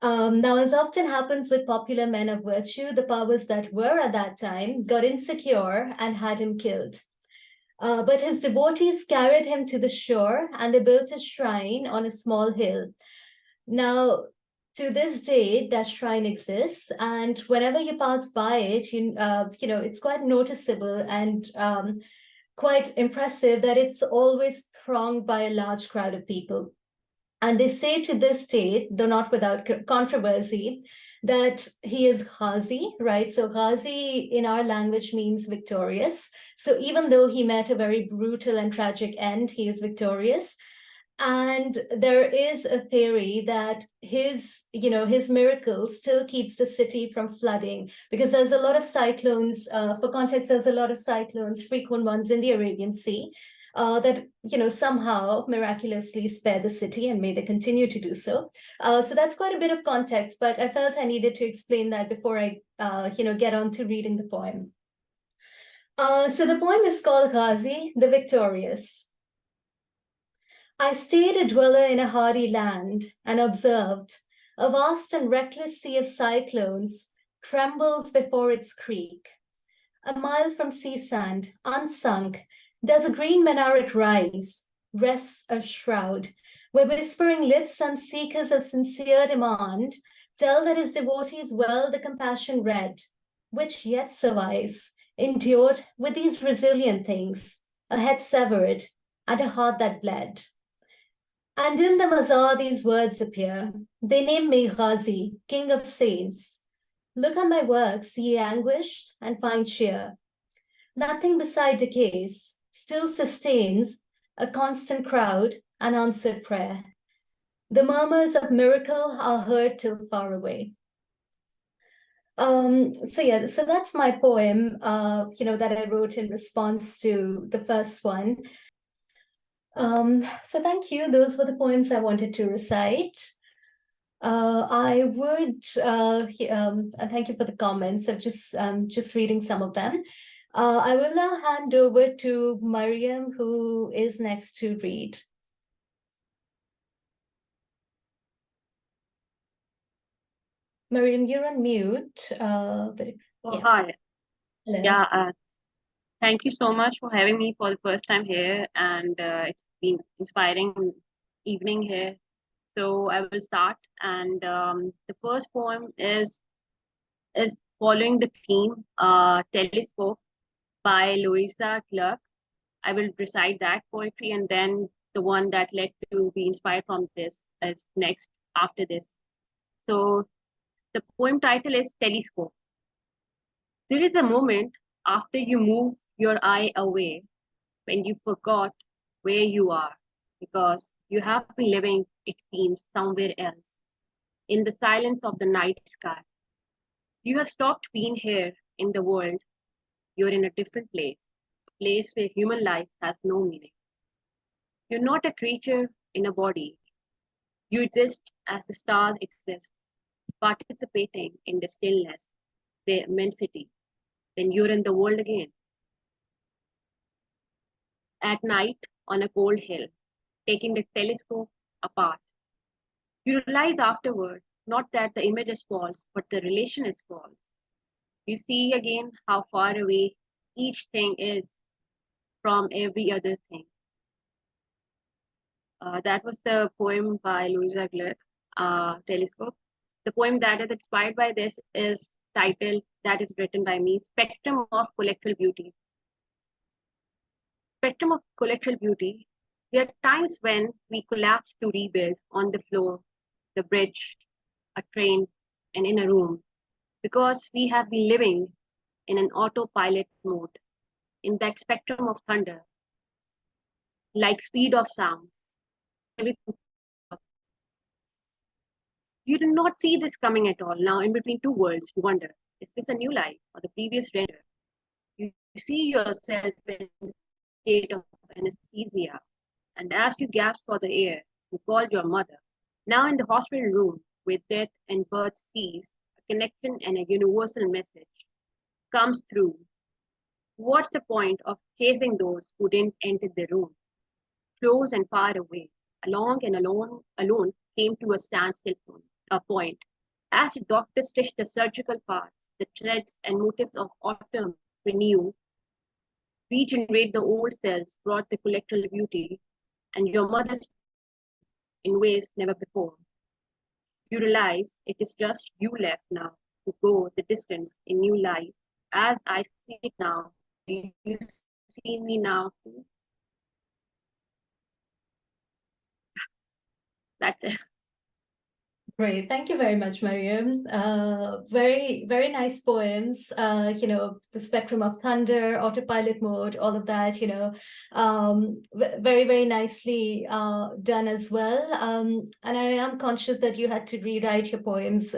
A: Now, as often happens with popular men of virtue, the powers that were at that time got insecure and had him killed. But his devotees carried him to the shore, and they built a shrine on a small hill. Now, to this day, that shrine exists, and whenever you pass by it, it's quite noticeable and quite impressive that it's always thronged by a large crowd of people. And they say to this day, though not without controversy, that he is Ghazi, right? So Ghazi in our language means victorious. So even though he met a very brutal and tragic end, he is victorious. And there is a theory that his miracle still keeps the city from flooding, because there's a lot of cyclones. For context, there's a lot of cyclones, frequent ones in the Arabian Sea, that somehow miraculously spare the city, and may they continue to do so. So that's quite a bit of context, but I felt I needed to explain that before I get on to reading the poem. So the poem is called Ghazi, the Victorious. I stayed a dweller in a hardy land and observed a vast and reckless sea of cyclones trembles before its creek. A mile from sea sand, unsunk, does a green minaret rise, rests a shroud, where whispering lips and seekers of sincere demand tell that his devotees well the compassion read, which yet survives, endured with these resilient things, a head severed and a heart that bled. And in the mazar these words appear. They name me Ghazi, king of saints. Look on my works, ye anguished, and find cheer. Nothing beside decays, still sustains a constant crowd and answered prayer. The murmurs of miracle are heard till far away. So that's my poem, that I wrote in response to the first one. So thank you. Those were the poems I wanted to recite. I would thank you for the comments. I'm just reading some of them. I will now hand over to Mariam, who is next to read. Mariam, you're on mute. Yeah.
J: Hi.
A: Hello.
J: Yeah, thank you so much for having me for the first time here, and it's been inspiring evening here. So I will start, and the first poem is following the theme, Telescope by Louisa Clark. I will recite that poetry, and then the one that led to be inspired from this is next after this. So the poem title is Telescope. There is a moment after you move your eye away when you forgot where you are, because you have been living, it seems, somewhere else, in the silence of the night sky. You have stopped being here in the world. You're in a different place, a place where human life has no meaning. You're not a creature in a body. You exist as the stars exist, participating in the stillness, the immensity. Then you're in the world again. At night on a cold hill, taking the telescope apart. You realize afterward, not that the image is false, but the relation is false. You see again how far away each thing is from every other thing. That was the poem by Louisa Clark, Telescope. The poem that is inspired by this is titled, that is written by me, Spectrum of Collectural Beauty. Spectrum of collectural beauty. There are times when we collapse to rebuild on the floor, the bridge, a train, and in a room, because we have been living in an autopilot mode, in that spectrum of thunder, like speed of sound. You do not see this coming at all. Now, in between two worlds, you wonder, is this a new life or the previous render? You see yourself in a state of anesthesia, and as you gasp for the air, you called your mother. Now in the hospital room, where death and birth cease, a connection and a universal message comes through. What's the point of chasing those who didn't enter the room? Close and far away, along and alone came to a standstill point. As the doctor stitched the surgical parts, the threads and motifs of autumn renew, regenerate the old cells, brought the collectural beauty, and your mother's in ways never before. You realize it is just you left now to go the distance in new life. As I see it now, do you see me now too? That's it.
A: Great. Thank you very much, Mariam. Very, very nice poems. The spectrum of thunder, autopilot mode, all of that, very, very nicely done as well. And I am conscious that you had to rewrite your poems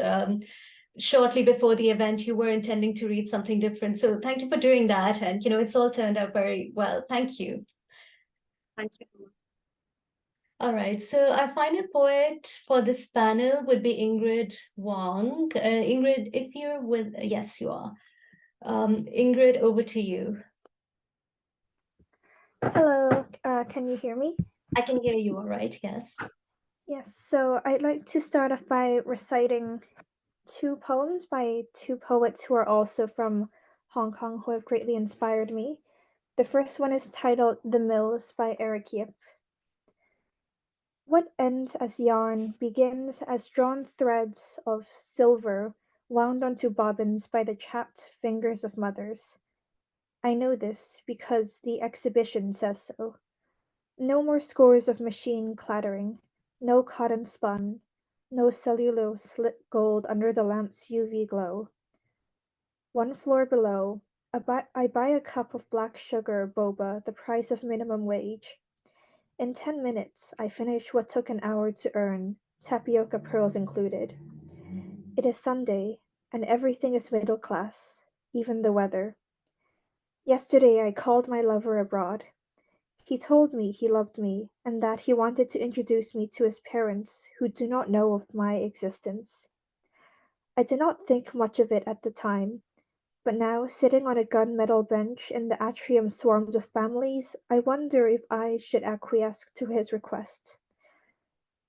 A: shortly before the event. You were intending to read something different. So thank you for doing that. And, it's all turned out very well. Thank you.
J: Thank you so much.
A: All right, so our final poet for this panel would be Ingrid Wong. Ingrid, if you're with, yes, you are. Ingrid, over to you.
K: Hello, can you hear me?
A: I can hear you all right, yes.
K: Yes, so I'd like to start off by reciting two poems by two poets who are also from Hong Kong who have greatly inspired me. The first one is titled The Mills by Eric Yip. What ends as yarn begins as drawn threads of silver wound onto bobbins by the chapped fingers of mothers. I know this because the exhibition says so. No more scores of machine clattering, no cotton spun, no cellulose lit gold under the lamp's UV glow. One floor below, I buy a cup of black sugar boba, the price of minimum wage. In 10 minutes, I finish what took an hour to earn, tapioca pearls included. It is Sunday, and everything is middle class, even the weather. Yesterday I called my lover abroad. He told me he loved me and that he wanted to introduce me to his parents who do not know of my existence. I did not think much of it at the time, but now, sitting on a gunmetal bench in the atrium swarmed with families, I wonder if I should acquiesce to his request.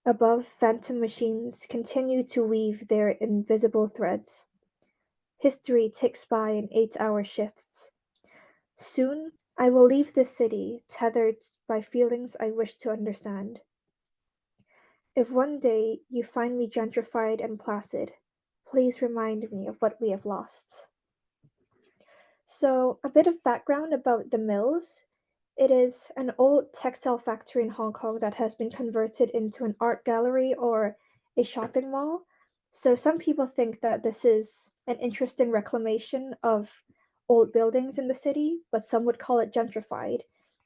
K: Above, phantom machines continue to weave their invisible threads. History ticks by in 8-hour shifts. Soon, I will leave this city, tethered by feelings I wish to understand. If one day you find me gentrified and placid, please remind me of what we have lost. So, a bit of background about the mills. It is an old textile factory in Hong Kong that has been converted into an art gallery or a shopping mall. So, some people think that this is an interesting reclamation of old buildings in the city, but some would call it gentrified.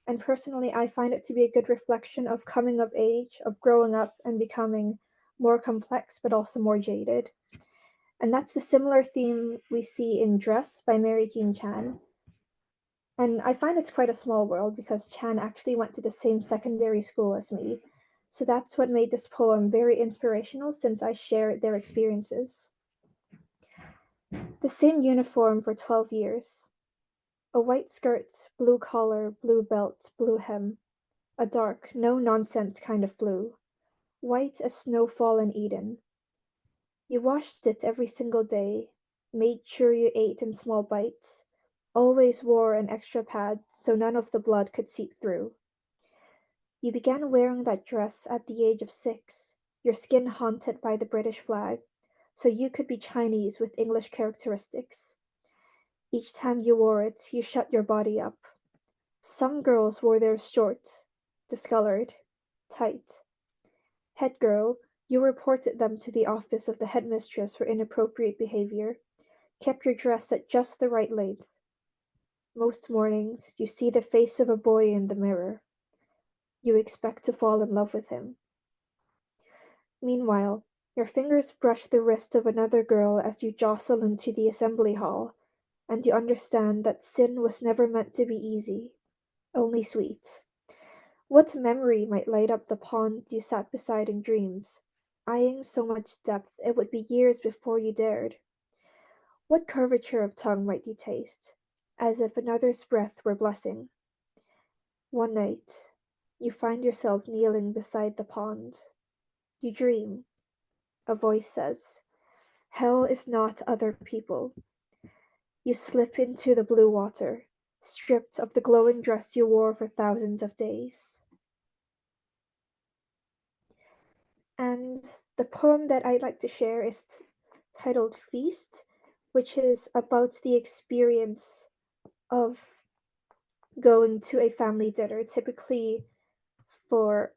K: And personally, I find it to be a good reflection of coming of age, of growing up and becoming more complex, but also more jaded. And that's the similar theme we see in Dress by Mary Jean Chan. And I find it's quite a small world because Chan actually went to the same secondary school as me. So that's what made this poem very inspirational since I share their experiences. The same uniform for 12 years. A white skirt, blue collar, blue belt, blue hem. A dark, no-nonsense kind of blue. White as snowfall in Eden. You washed it every single day, made sure you ate in small bites, always wore an extra pad so none of the blood could seep through. You began wearing that dress at the age of 6, your skin haunted by the British flag, so you could be Chinese with English characteristics. Each time you wore it, you shut your body up. Some girls wore theirs short, discolored, tight. Head girl, you reported them to the office of the headmistress for inappropriate behavior, kept your dress at just the right length. Most mornings, you see the face of a boy in the mirror. You expect to fall in love with him. Meanwhile, your fingers brush the wrist of another girl as you jostle into the assembly hall, and you understand that sin was never meant to be easy, only sweet. What memory might light up the pond you sat beside in dreams, eyeing so much depth it would be years before you dared? What curvature of tongue might you taste, as if another's breath were blessing? One night, you find yourself kneeling beside the pond. You dream. A voice says, "Hell is not other people." You slip into the blue water, stripped of the glowing dress you wore for thousands of days. And the poem that I'd like to share is titled Feast, which is about the experience of going to a family dinner, typically for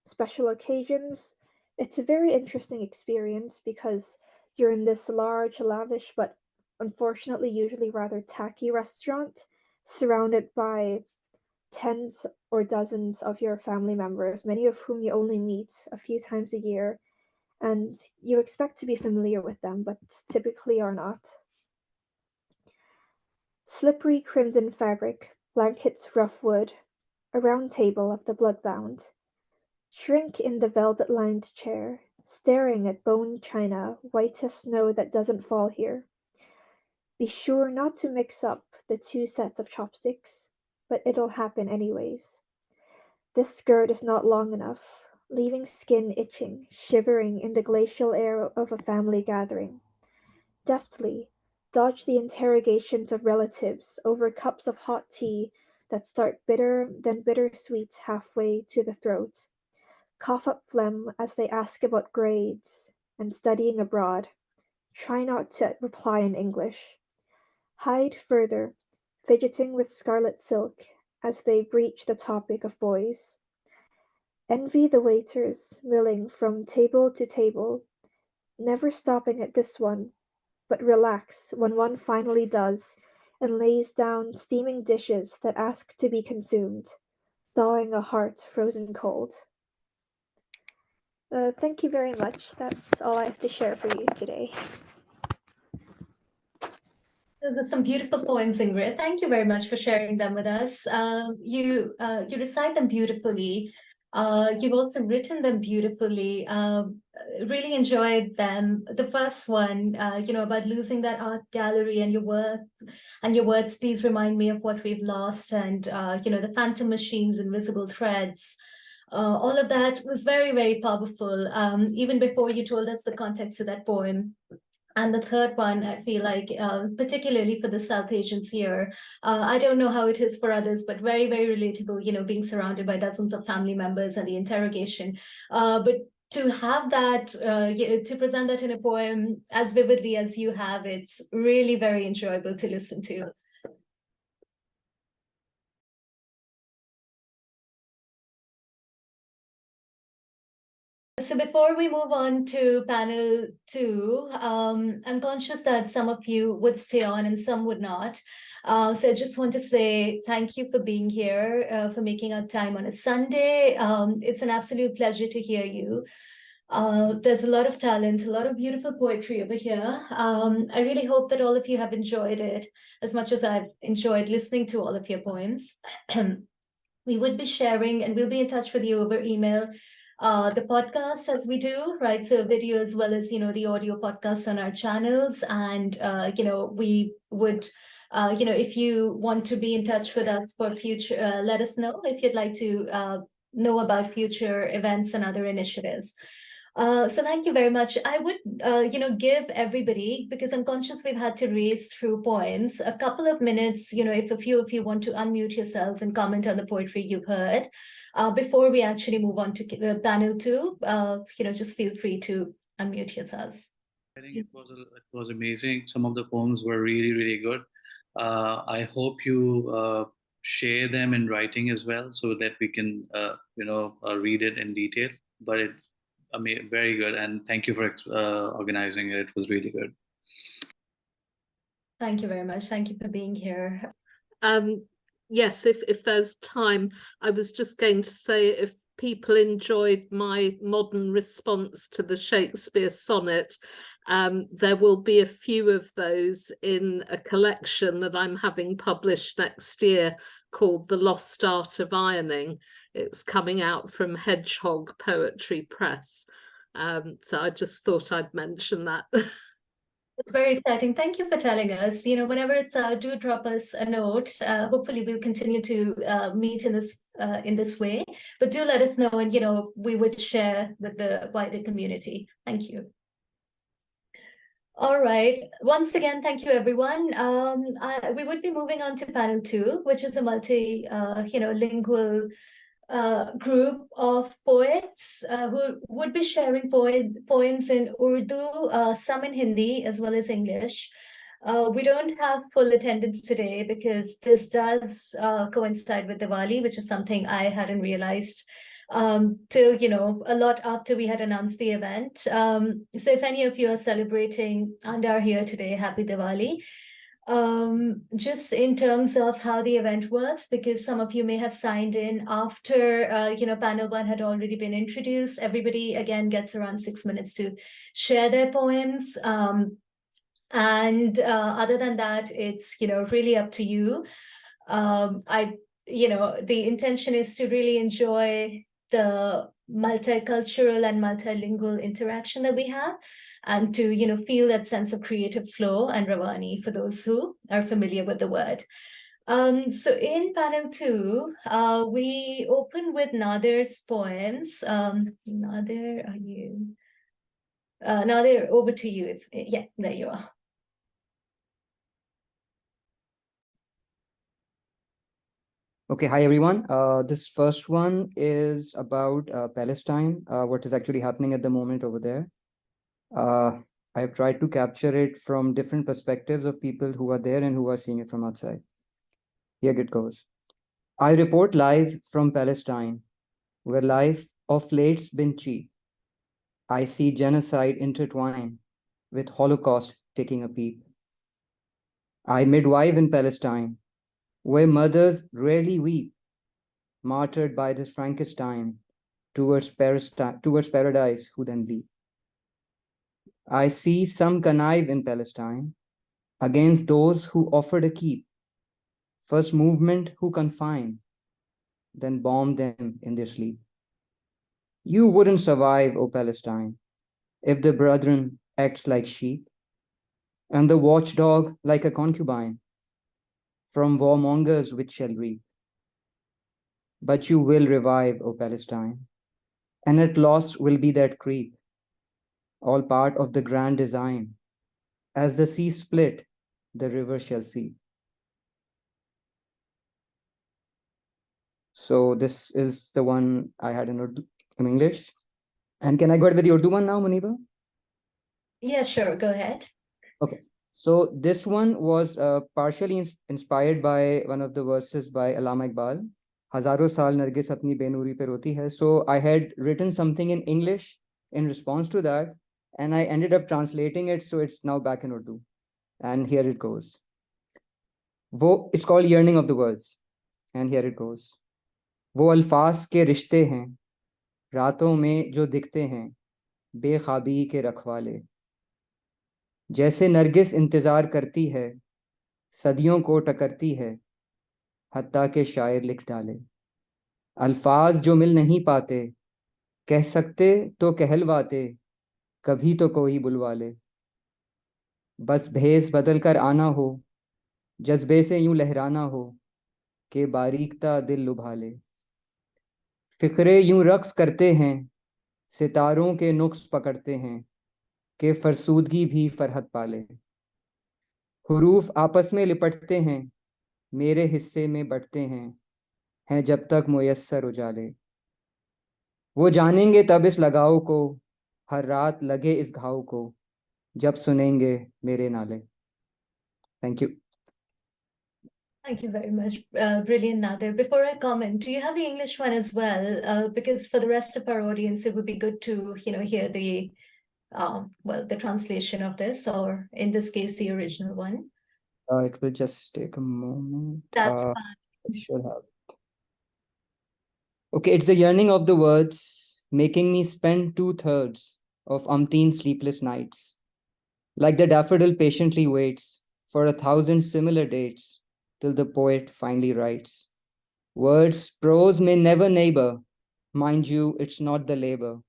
K: special occasions. It's a very interesting experience because you're in this large, lavish, but unfortunately usually rather tacky restaurant, surrounded by tens or dozens of your family members, many of whom you only meet a few times a year, and you expect to be familiar with them, but typically are not. Slippery crimson fabric, blankets rough wood, a round table of the bloodbound. Shrink in the velvet-lined chair, staring at bone china, white as snow that doesn't fall here. Be sure not to mix up the 2 sets of chopsticks, but it'll happen anyways. This skirt is not long enough, leaving skin itching, shivering in the glacial air of a family gathering. Deftly, dodge the interrogations of relatives over cups of hot tea that start bitter, then bittersweet halfway to the throat. Cough up phlegm as they ask about grades and studying abroad. Try not to reply in English. Hide further, fidgeting with scarlet silk as they breach the topic of boys. Envy the waiters milling from table to table, never stopping at this one, but relax when one finally does and lays down steaming dishes that ask to be consumed, thawing a heart frozen cold. Thank you very much. That's all I have to share for you today.
A: Those are some beautiful poems, Ingrid. Thank you very much for sharing them with us. You recite them beautifully. You've also written them beautifully. Really enjoyed them. The first one, about losing that art gallery and your words, please remind me of what we've lost, and the phantom machines, invisible threads. All of that was very, very powerful. Even before you told us the context of that poem. And the third one, I feel like, particularly for the South Asians here, I don't know how it is for others, but very, very relatable, being surrounded by dozens of family members and the interrogation. But to have that, to present that in a poem as vividly as you have, it's really very enjoyable to listen to. So before we move on to panel 2, I'm conscious that some of you would stay on and some would not. So I just want to say thank you for being here, for making out time on a Sunday. It's an absolute pleasure to hear you. There's a lot of talent, a lot of beautiful poetry over here. I really hope that all of you have enjoyed it as much as I've enjoyed listening to all of your poems. We would be sharing, and we'll be in touch with you over email, the podcast as we do, right? So video as well as, the audio podcast on our channels. And, we would, if you want to be in touch with us for future, let us know if you'd like to know about future events and other initiatives. So thank you very much. I would, give everybody, because I'm conscious we've had to race through poems, a couple of minutes, if a few of you want to unmute yourselves and comment on the poetry you've heard. Before we actually move on to panel 2, just feel free to unmute yourselves.
L: I think it was amazing. Some of the poems were really, really good. I hope you share them in writing as well, so that we can, read it in detail. But very good, and thank you for organizing it. It was really good.
A: Thank you very much. Thank you for being here.
I: Yes, if there's time, I was just going to say, if people enjoyed my modern response to the Shakespeare sonnet, there will be a few of those in a collection that I'm having published next year called The Lost Art of Ironing. It's coming out from Hedgehog Poetry Press. So I just thought I'd mention that.
A: It's very exciting. Thank you for telling us. Whenever it's out, do drop us a note. Hopefully we'll continue to meet in this way. But do let us know, and we would share with the wider community. Thank you. All right. Once again, thank you, everyone. We would be moving on to panel 2, which is a multi-lingual group of poets who would be sharing poems in Urdu, some in Hindi as well as English. We don't have full attendance today because this does coincide with Diwali, which is something I hadn't realized till a lot after we had announced the event. So if any of you are celebrating and are here today, happy Diwali. Just in terms of how the event works, because some of you may have signed in after panel 1 had already been introduced. Everybody again gets around 6 minutes to share their poems, and other than that, it's really up to you. The intention is to really enjoy the multicultural and multilingual interaction that we have, and to feel that sense of creative flow and Rawanee for those who are familiar with the word. So in panel 2, we open with Nadir's poems. Nadir, are you? Nadir, over to you. Yeah, there you are.
M: Okay, hi everyone. This first one is about Palestine, what is actually happening at the moment over there. I've tried to capture it from different perspectives of people who are there and who are seeing it from outside. Here it goes. I report live from Palestine, where life of late's been cheap. I see genocide intertwined with Holocaust taking a peep. I midwife in Palestine, where mothers rarely weep, martyred by this Frankenstein towards paradise, who then leap. I see some connive in Palestine. against those who offered a keep, first movement who confine, then bomb them in their sleep. You wouldn't survive, O Palestine, if the brethren acts like sheep, and the watchdog like a concubine, from warmongers which shall reap. But you will revive, O Palestine, and at last will be that creek, all part of the grand design. As the sea split, the river shall see. So this is the one I had in Urdu, in English. And can I go ahead with the Urdu one now, Muniba?
A: Yeah, sure. Go ahead.
M: Okay. So this one was partially inspired by one of the verses by Allama Iqbal. Hazaro saal nargis apni benuri pe roti hai. So I had written something in English in response to that, and I ended up translating it, so it's now back in Urdu. And here it goes. It's called Yearning of the Words. And here it goes. वो अल्फाज के रिश्ते हैं, रातों में जो दिखते हैं, बेखाबी के रखवाले. जैसे नरगिस इंतजार करती है, सदियों को टकरती है, हत्ता के शायर लिख डाले. अल्फाज जो मिल नहीं पाते, कह सकते तो कहलवाते, कभी तो कोई बुलवा ले. बस भेस बदल कर आना हो, जज्बे से यूं लहराना हो, के बारीकता दिल लुभा ले. फिक्रे यूं रक्स करते हैं, सितारों के नुक्स पकड़ते हैं, के फरसूदगी भी फरहत पाले. हुरूफ आपस में लिपटते हैं, मेरे हिस्से में बटते हैं जब तक मुयस्सर उजाले. वो जानेंगे तब इस लगाव को, हर रात लगे इस घाव को, जब सुनेंगे मेरे नाले. Thank you.
A: Thank you very much. Brilliant, Nadir. Before I comment, do you have the English one as well? Because for the rest of our audience, it would be good to, hear the, the translation of this, or in this case, the original one.
M: It will just take a moment.
A: That's fine.
M: I should have. Okay, it's the yearning of the words, making me spend 2/3 of umpteen sleepless nights. Like the daffodil patiently waits for 1,000 similar dates, till the poet finally writes. Words, prose may never neighbor. Mind you, it's not the labor,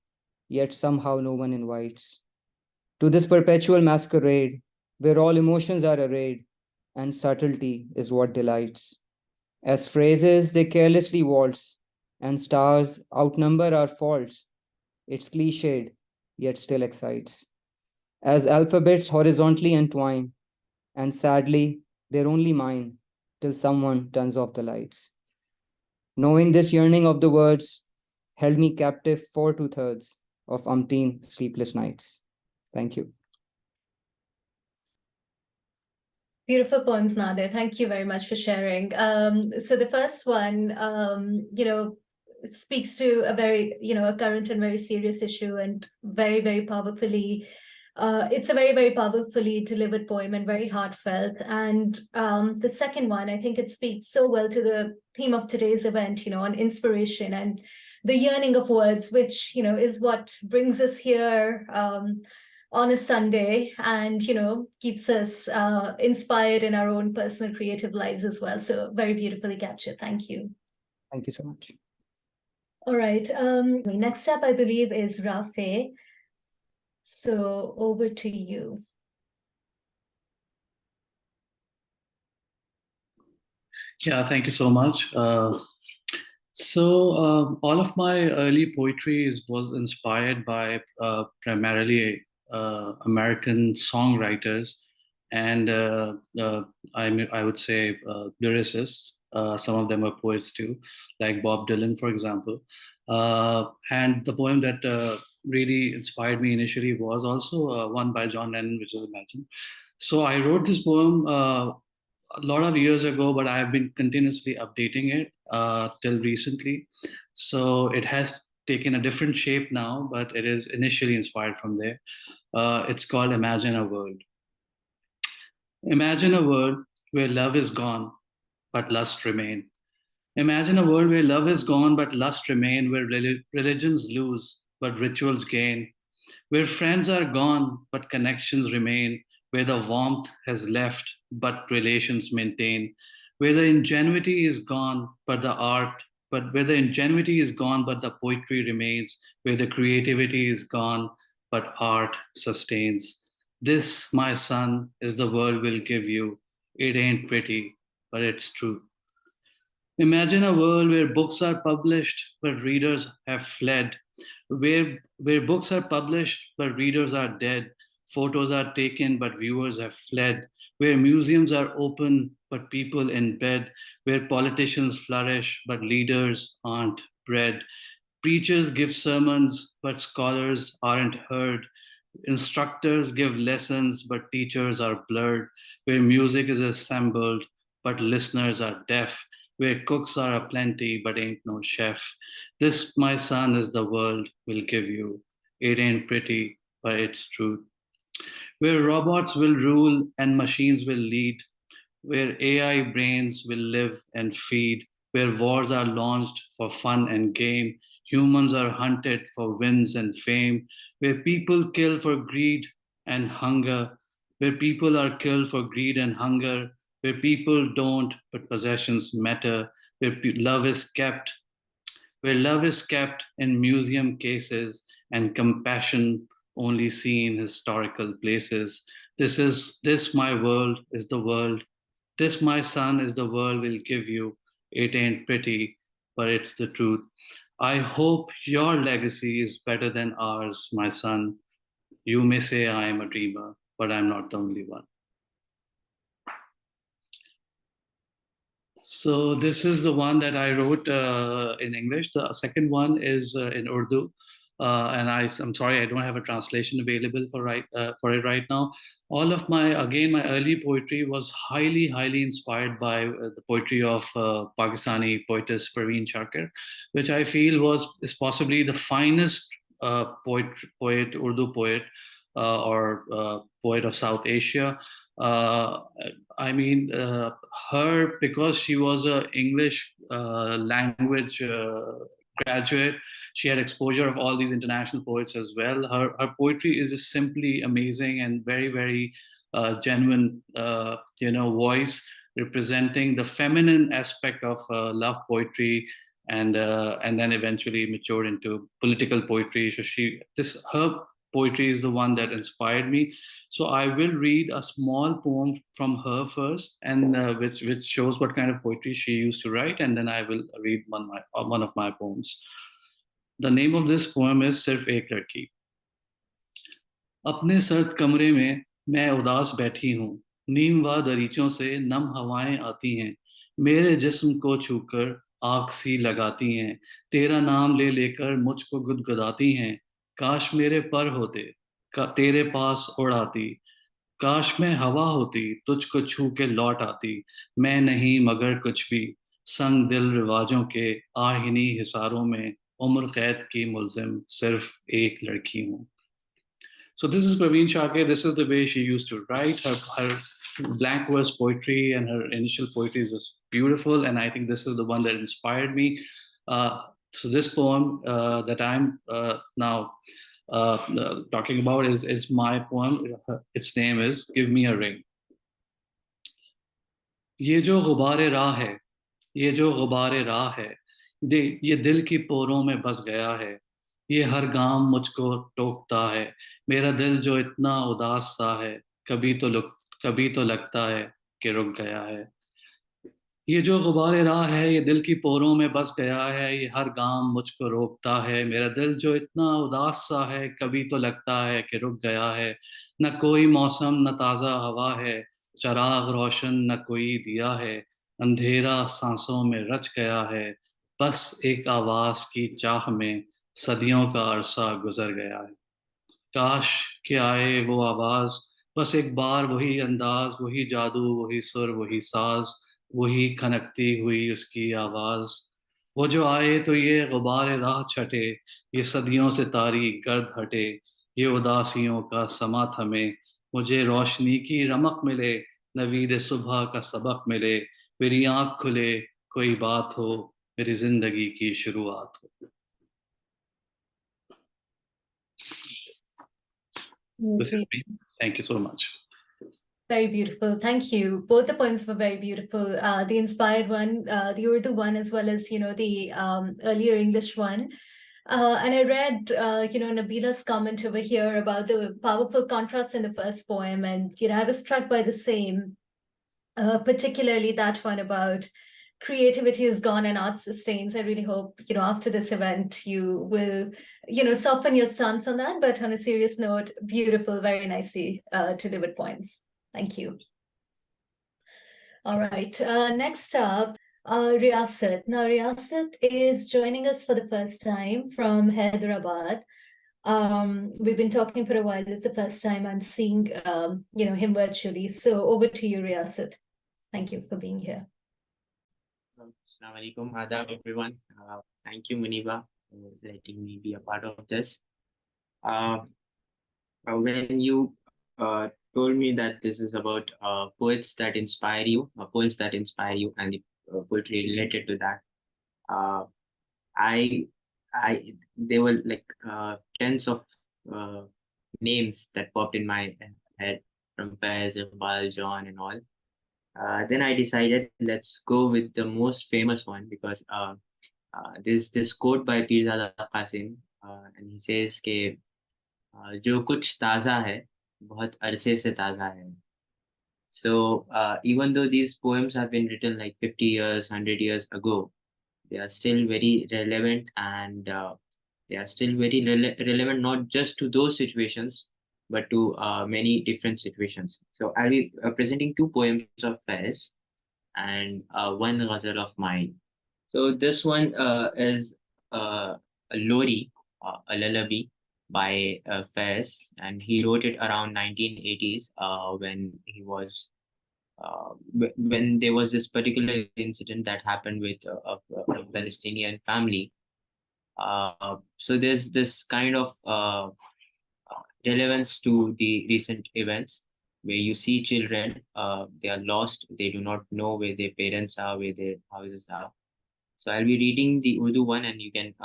M: yet somehow no one invites. To this perpetual masquerade, where all emotions are arrayed, and subtlety is what delights. As phrases, they carelessly waltz, and stars outnumber our faults. It's cliched, yet still excites. As alphabets horizontally entwine, and sadly, they're only mine, till someone turns off the lights. Knowing this yearning of the words held me captive for 2/3 of umpteen sleepless nights. Thank you.
A: Beautiful poems, Nadir. Thank you very much for sharing. So the first one, it speaks to a very, a current and very serious issue, and very, very powerfully. It's a very, very powerfully delivered poem and very heartfelt. And the second one, I think it speaks so well to the theme of today's event, on inspiration and the yearning of words, which, is what brings us here on a Sunday and, keeps us inspired in our own personal creative lives as well. So very beautifully captured. Thank you.
M: Thank you so much.
A: All right. Next up, I believe, is Rafe. So over to you.
L: Yeah, thank you so much. So all of my early poetry was inspired by primarily American songwriters and I would say lyricists. Some of them are poets too, like Bob Dylan, for example. And the poem that really inspired me initially was also one by John Lennon, which is Imagine. So I wrote this poem a lot of years ago, but I have been continuously updating it till recently. So it has taken a different shape now, but it is initially inspired from there. It's called Imagine a World. Imagine a world where love is gone, but lust remain. Imagine a world where love is gone, but lust remain, where religions lose, but rituals gain, where friends are gone, but connections remain, where the warmth has left but relations maintain, where the ingenuity is gone but the art, but where the ingenuity is gone but the poetry remains, where the creativity is gone but art sustains. This, my son, is the world will give you. It ain't pretty, but it's true. Imagine a world where books are published but readers have fled, where books are published but readers are dead, photos are taken but viewers have fled, where museums are open but people in bed, where politicians flourish but leaders aren't bred, preachers give sermons but scholars aren't heard, instructors give lessons but teachers are blurred, where music is assembled but listeners are deaf, where cooks are aplenty but ain't no chef. This, my son, is the world will give you. It ain't pretty, but it's truth. Where robots will rule and machines will lead, where AI brains will live and feed, where wars are launched for fun and game, humans are hunted for wins and fame, where people kill for greed and hunger, where people are killed for greed and hunger, where people don't but possessions matter, where love is kept, in museum cases and compassion only seen in historical places. This my world is the world. This my son is the world will give you. It ain't pretty, but it's the truth. I hope your legacy is better than ours, my son. You may say I am a dreamer, but I'm not the only one. So this is the one that I wrote in English. The second one is in Urdu. And I'm sorry, I don't have a translation available for it right now. All of my early poetry was highly inspired by the poetry of Pakistani poetess Parveen Shakir, which I feel is possibly the finest Urdu poet or poet of South Asia. I mean, her, because she was an English language graduate, she had exposure of all these international poets as well. Her poetry is just simply amazing and very genuine, voice representing the feminine aspect of love poetry, and then eventually matured into political poetry. So her poetry is the one that inspired me. So I will read a small poem from her first, and which shows what kind of poetry she used to write, and then I will read one of my poems. The name of this poem is Sirf Ek Ladki. अपने सर्द कमरे में मैं उदास बैठी हूँ, नीम व दरीचों से नम हवाएं आती हैं, मेरे जिस्म को छूकर आग सी लगाती हैं, तेरा नाम ले लेकर मुझको गुदगुदाती हैं, काश मेरे पर होते तेरे पास उड़ आती, काश मैं हवा होती तुझको छू के लौट आती, मैं नहीं मगर कुछ भी संग दिल रिवाजों के आहिनी हिसारों में उम्र कैद की मुल्जिम सिर्फ एक लड़की हूँ. So this is Parveen Shakir. This is the way she used to write. Her blank verse poetry and her initial poetry is just beautiful, and I think this is the one that inspired me. So this poem that I'm now talking about is my poem. Its name is Give Me a Ring. ये जो गुबारे राह है, ये जो गुबारे राह है, ये दिल की पोरों में बस गया है, ये हर गाम मुझको टोकता है, मेरा दिल जो इतना उदास सा है, कभी तो लगता है कि रुक गया है. ये जो गुबारे राह है, ये दिल की पोरों में बस गया है, ये हर गाम मुझको रोकता है, मेरा दिल जो इतना उदास सा है, कभी तो लगता है कि रुक गया है. न कोई मौसम न ताज़ा हवा है, चराग रोशन न कोई दिया है, अंधेरा सांसों में रच गया है, बस एक आवाज की चाह में सदियों का अरसा गुजर गया है. काश कि आए वो आवाज, बस एक बार वही अंदाज, वही जादू, वही सुर, वही साज, वही खनकती हुई उसकी आवाज. वो जो आए तो ये गुबारे राह छटे, ये सदियों से तारी गर्द हटे, ये उदासियों का समा थमे, मुझे रोशनी की रमक मिले, नवीद सुबह का सबक मिले, मेरी आँख खुले, कोई बात हो, मेरी जिंदगी की शुरुआत हो. This is me. Thank you so much.
A: Very beautiful. Thank you. Both the poems were very beautiful. The inspired one, the Urdu one, as well as, the earlier English one. And I read, Nabila's comment over here about the powerful contrast in the first poem. And, I was struck by the same, particularly that one about creativity is gone and art sustains. I really hope, after this event, you will, soften your stance on that. But on a serious note, beautiful, very nicely delivered poems. Thank you. All right, next up, Riyasat. Now, Riyasat is joining us for the first time from Hyderabad. We've been talking for a while. It's the first time I'm seeing, him virtually. So over to you, Riyasat. Thank you for being here.
N: Assalamu alaikum, adab everyone. Thank you, Muniba, for letting me be a part of this. When you told me that this is about poets that inspire you, poems that inspire you, and the poetry related to that, there were like tens of names that popped in my head from Faiz, Iqbal, John, and all. Then I decided let's go with the most famous one because there's this quote by Pirzada Qasim, and he says कि जो कुछ ताज़ा है बहुत अरसे से ताज़ा है. So even though these poems have been written like 50 years, 100 years ago, they are still very relevant, and they are still very relevant not just to those situations, but to many different situations. So I'll be presenting two poems of Faiz and one ghazal of mine. So this one is a lori, a lullaby by Faiz, and he wrote it around 1980s when he was when there was this particular incident that happened with a Palestinian family. So there's this kind of relevance to the recent events where you see children, they are lost, they do not know where their parents are, where their houses are. So I'll be reading the Urdu one, and you can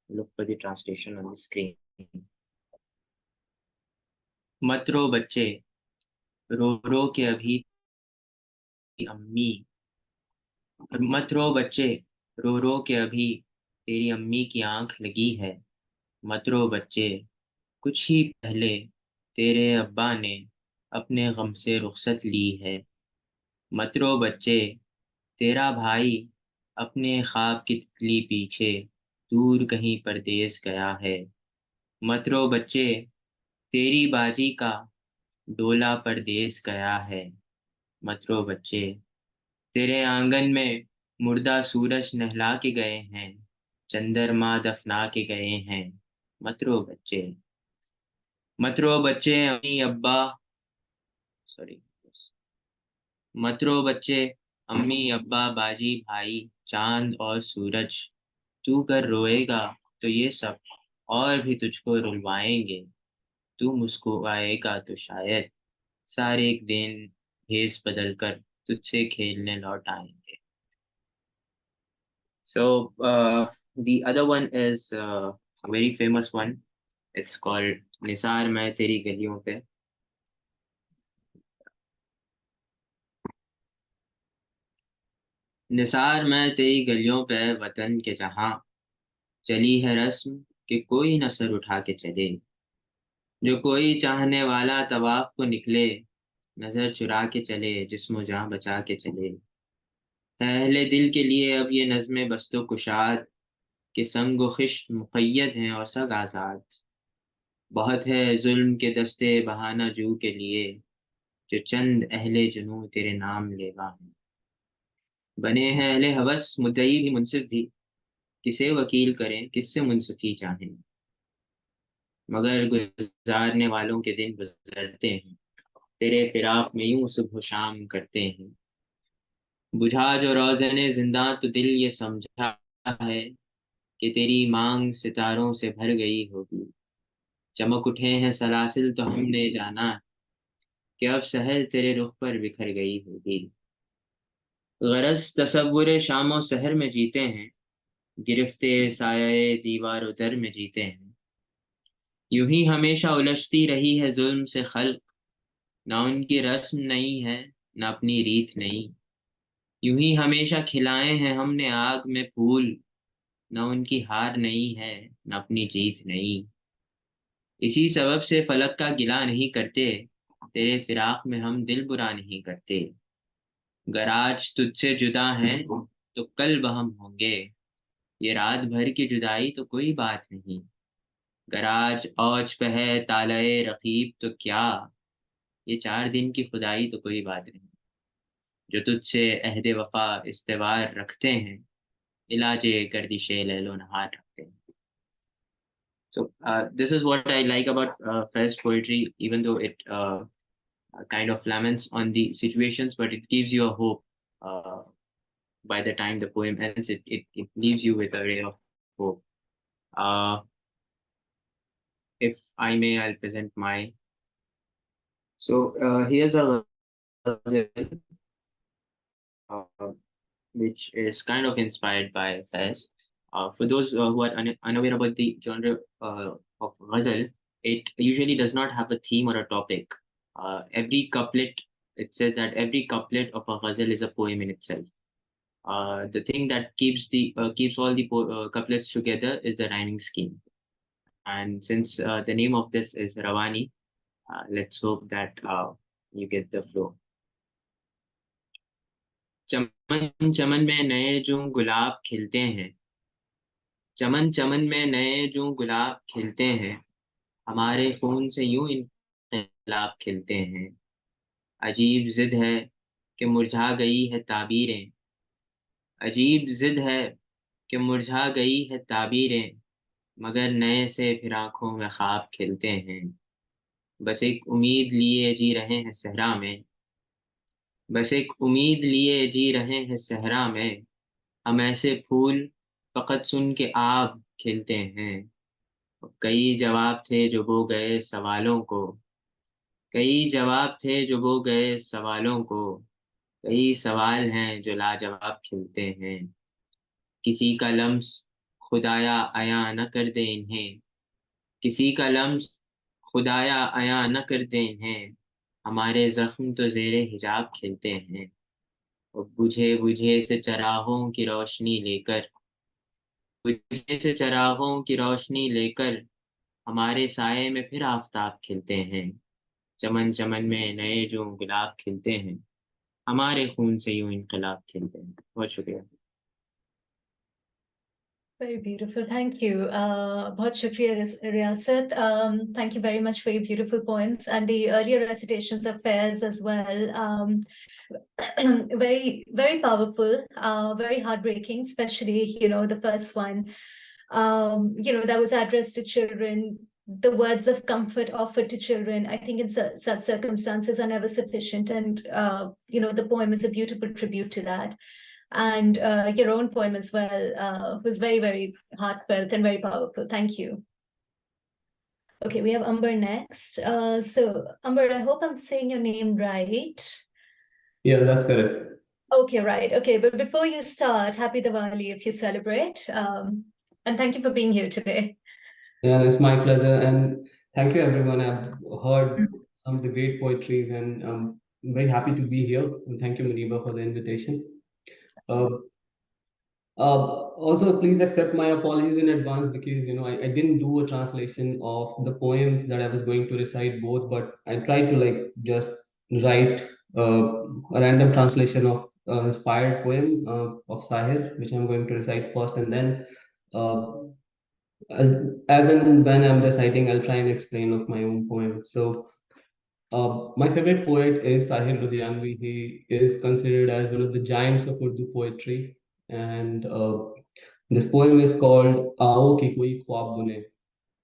N: look for the translation on the screen. मत रो बच्चे, रो रो के अभी अम्मी, मत रो बच्चे, रो रो के अभी तेरी अम्मी की आंख लगी है. मत रो बच्चे, कुछ ही पहले तेरे अब्बा ने अपने गम से रुखसत ली है. मत रो बच्चे, तेरा भाई अपने ख्वाब की तितली पीछे दूर कहीं परदेस गया है. मत रो बच्चे, तेरी बाजी का डोला परदेस गया है. मत रो बच्चे, तेरे आंगन में मुर्दा सूरज नहला के गए हैं, चंद्रमा दफना के गए हैं. मत रो बच्चे, मत रो बच्चे, अम्मी अब्बा मत रो बच्चे, अम्मी अब्बा बाजी भाई चांद और सूरज. तू कर रोएगा तो ये सब और भी तुझको रुलवाएंगे. तू मुस्कुराएगा तो शायद सारे एक दिन भेस बदल कर तुझसे खेलने लौट आएंगे. So the other one is a very famous one. It's called Nisar मैं तेरी गलियों पे. निसार मैं तेरी गलियों पे वतन के जहां, चली है रस्म कि कोई न सर उठा के चले. जो कोई चाहने वाला तवाफ को निकले, नजर चुरा के चले, जिस्म जान बचा के चले. अहले दिल के लिए अब ये नज़्में बस्तो कुशाद के संग व खिश्त मुक़य्यद हैं और सग आज़ाद. बहुत है जुल्म के दस्ते बहाना जू के लिए, जो चंद अहले जुनू तेरे नाम लेवा हैं. बने हैं अहले हवस मुद्दई भी मुनसिफ भी, किसे वकील करें किससे मुनसिफी चाहें. मगर गुजारने वालों के दिन गुजरते हैं, तेरे फिराक में यूं सुबह शाम करते हैं. बुझा जो रोज़ने जिंदा तो दिल ये समझा है कि तेरी मांग सितारों से भर गई होगी. चमक उठे हैं सलासिल तो हमने जाना कि अब सहर तेरे रुख पर बिखर गई होगी. गरज तसव्वुर शामो सहर में जीते हैं, गिरफ्ते साये दीवार दर में जीते हैं. यूं ही हमेशा उलझती रही है जुल्म से खल्क, ना उनकी रस्म नहीं है, ना अपनी रीत नहीं। यूं ही हमेशा खिलाए हैं हमने आग में फूल, ना उनकी हार नहीं है, ना अपनी जीत नहीं। इसी सबब से फलक का गिला नहीं करते, तेरे फिराक में हम दिल बुरा नहीं करते। गर आज तुझसे जुदा हैं तो कल वहम होंगे, ये रात भर की जुदाई तो कोई बात नहीं। गर आज औज पे है तालए रकीब तो क्या, ये 4 दिन की खुदाई तो कोई बात नहीं। जो तुझसे अहद वफा इस्तेवार रखते हैं, इलाजे गर्दिशे लैलो नहार रखते हैं। So this is what I like about Fez poetry, even though it kind of laments on the situations, but it gives you a hope. By the time the poem ends, it leaves you with a ray of hope. If I may, I'll present my. So here's a ghazal, which is kind of inspired by Fez. For those who are unaware about the genre of ghazal, it usually does not have a theme or a topic. Every couplet, it says that every couplet of a ghazal is a poem in itself. The thing that keeps all the couplets together is the rhyming scheme. And since the name of this is Rawanee, let's hope that you get the flow. चमन चमन में नए जो गुलाब खिलते हैं, चमन चमन में नए जो गुलाब खिलते हैं, हमारे खून से यूं इनकलाब खिलते हैं। अजीब जिद है कि मुरझा गई है ताबीरें, अजीब जिद है कि मुरझा गई है ताबीरें, मगर नए से फिर आंखों में ख्वाब खिलते हैं। बस एक उम्मीद लिए जी रहे हैं सहरा में, बस एक उम्मीद लिए जी रहे हैं सहरा में, हम ऐसे फूल फकत सुन के आप खिलते हैं। कई जवाब थे जो बो गए सवालों को, कई जवाब थे जो बो गए सवालों को, कई सवाल हैं जो लाजवाब खिलते हैं। किसी का लम्स खुदाया आया न कर दे इन्हें, किसी का लम्स खुदाया आया न कर दे इन्हें, हमारे जख्म तो जेरे हिजाब खिलते हैं। और बुझे बुझे से चराहों की रोशनी लेकर, बुझे से चराहों की रोशनी लेकर, हमारे साये में फिर आफताब खिलते हैं। चमन चमन में नए जो गुलाब खिलते हैं, हमारे खून से यूं इनकलाब खिलते हैं। बहुत शुक्रिया।
A: Very beautiful. Thank you. Bahut shukriya, Riyasat. Thank you very much for your beautiful poems and the earlier recitations of Fairs as well. Very, very powerful, very heartbreaking, especially, the first one, that was addressed to children. The words of comfort offered to children, I think in such circumstances are never sufficient. And, the poem is a beautiful tribute to that. And your own poem as well was very, very heartfelt and very powerful. Thank you. Okay, we have Amber next. So Amber, I hope I'm saying your name right.
O: Yeah, that's correct.
A: Okay, right. Okay, but before you start, happy Diwali if you celebrate. And thank you for being here today.
O: Yeah, it's my pleasure. And thank you, everyone. I've heard some of the great poetries and I'm very happy to be here. And thank you, Maniba, for the invitation. Also, please accept my apologies in advance because I didn't do a translation of the poems that I was going to recite both, but I tried to just write a random translation of inspired poem of Sahir, which I'm going to recite first, and then as and when I'm reciting, I'll try and explain of my own poem. So. My favorite poet is Sahir Ludhianvi. He is considered as one of the giants of Urdu poetry, and this poem is called "Aao ki koi ख्वाब bune,"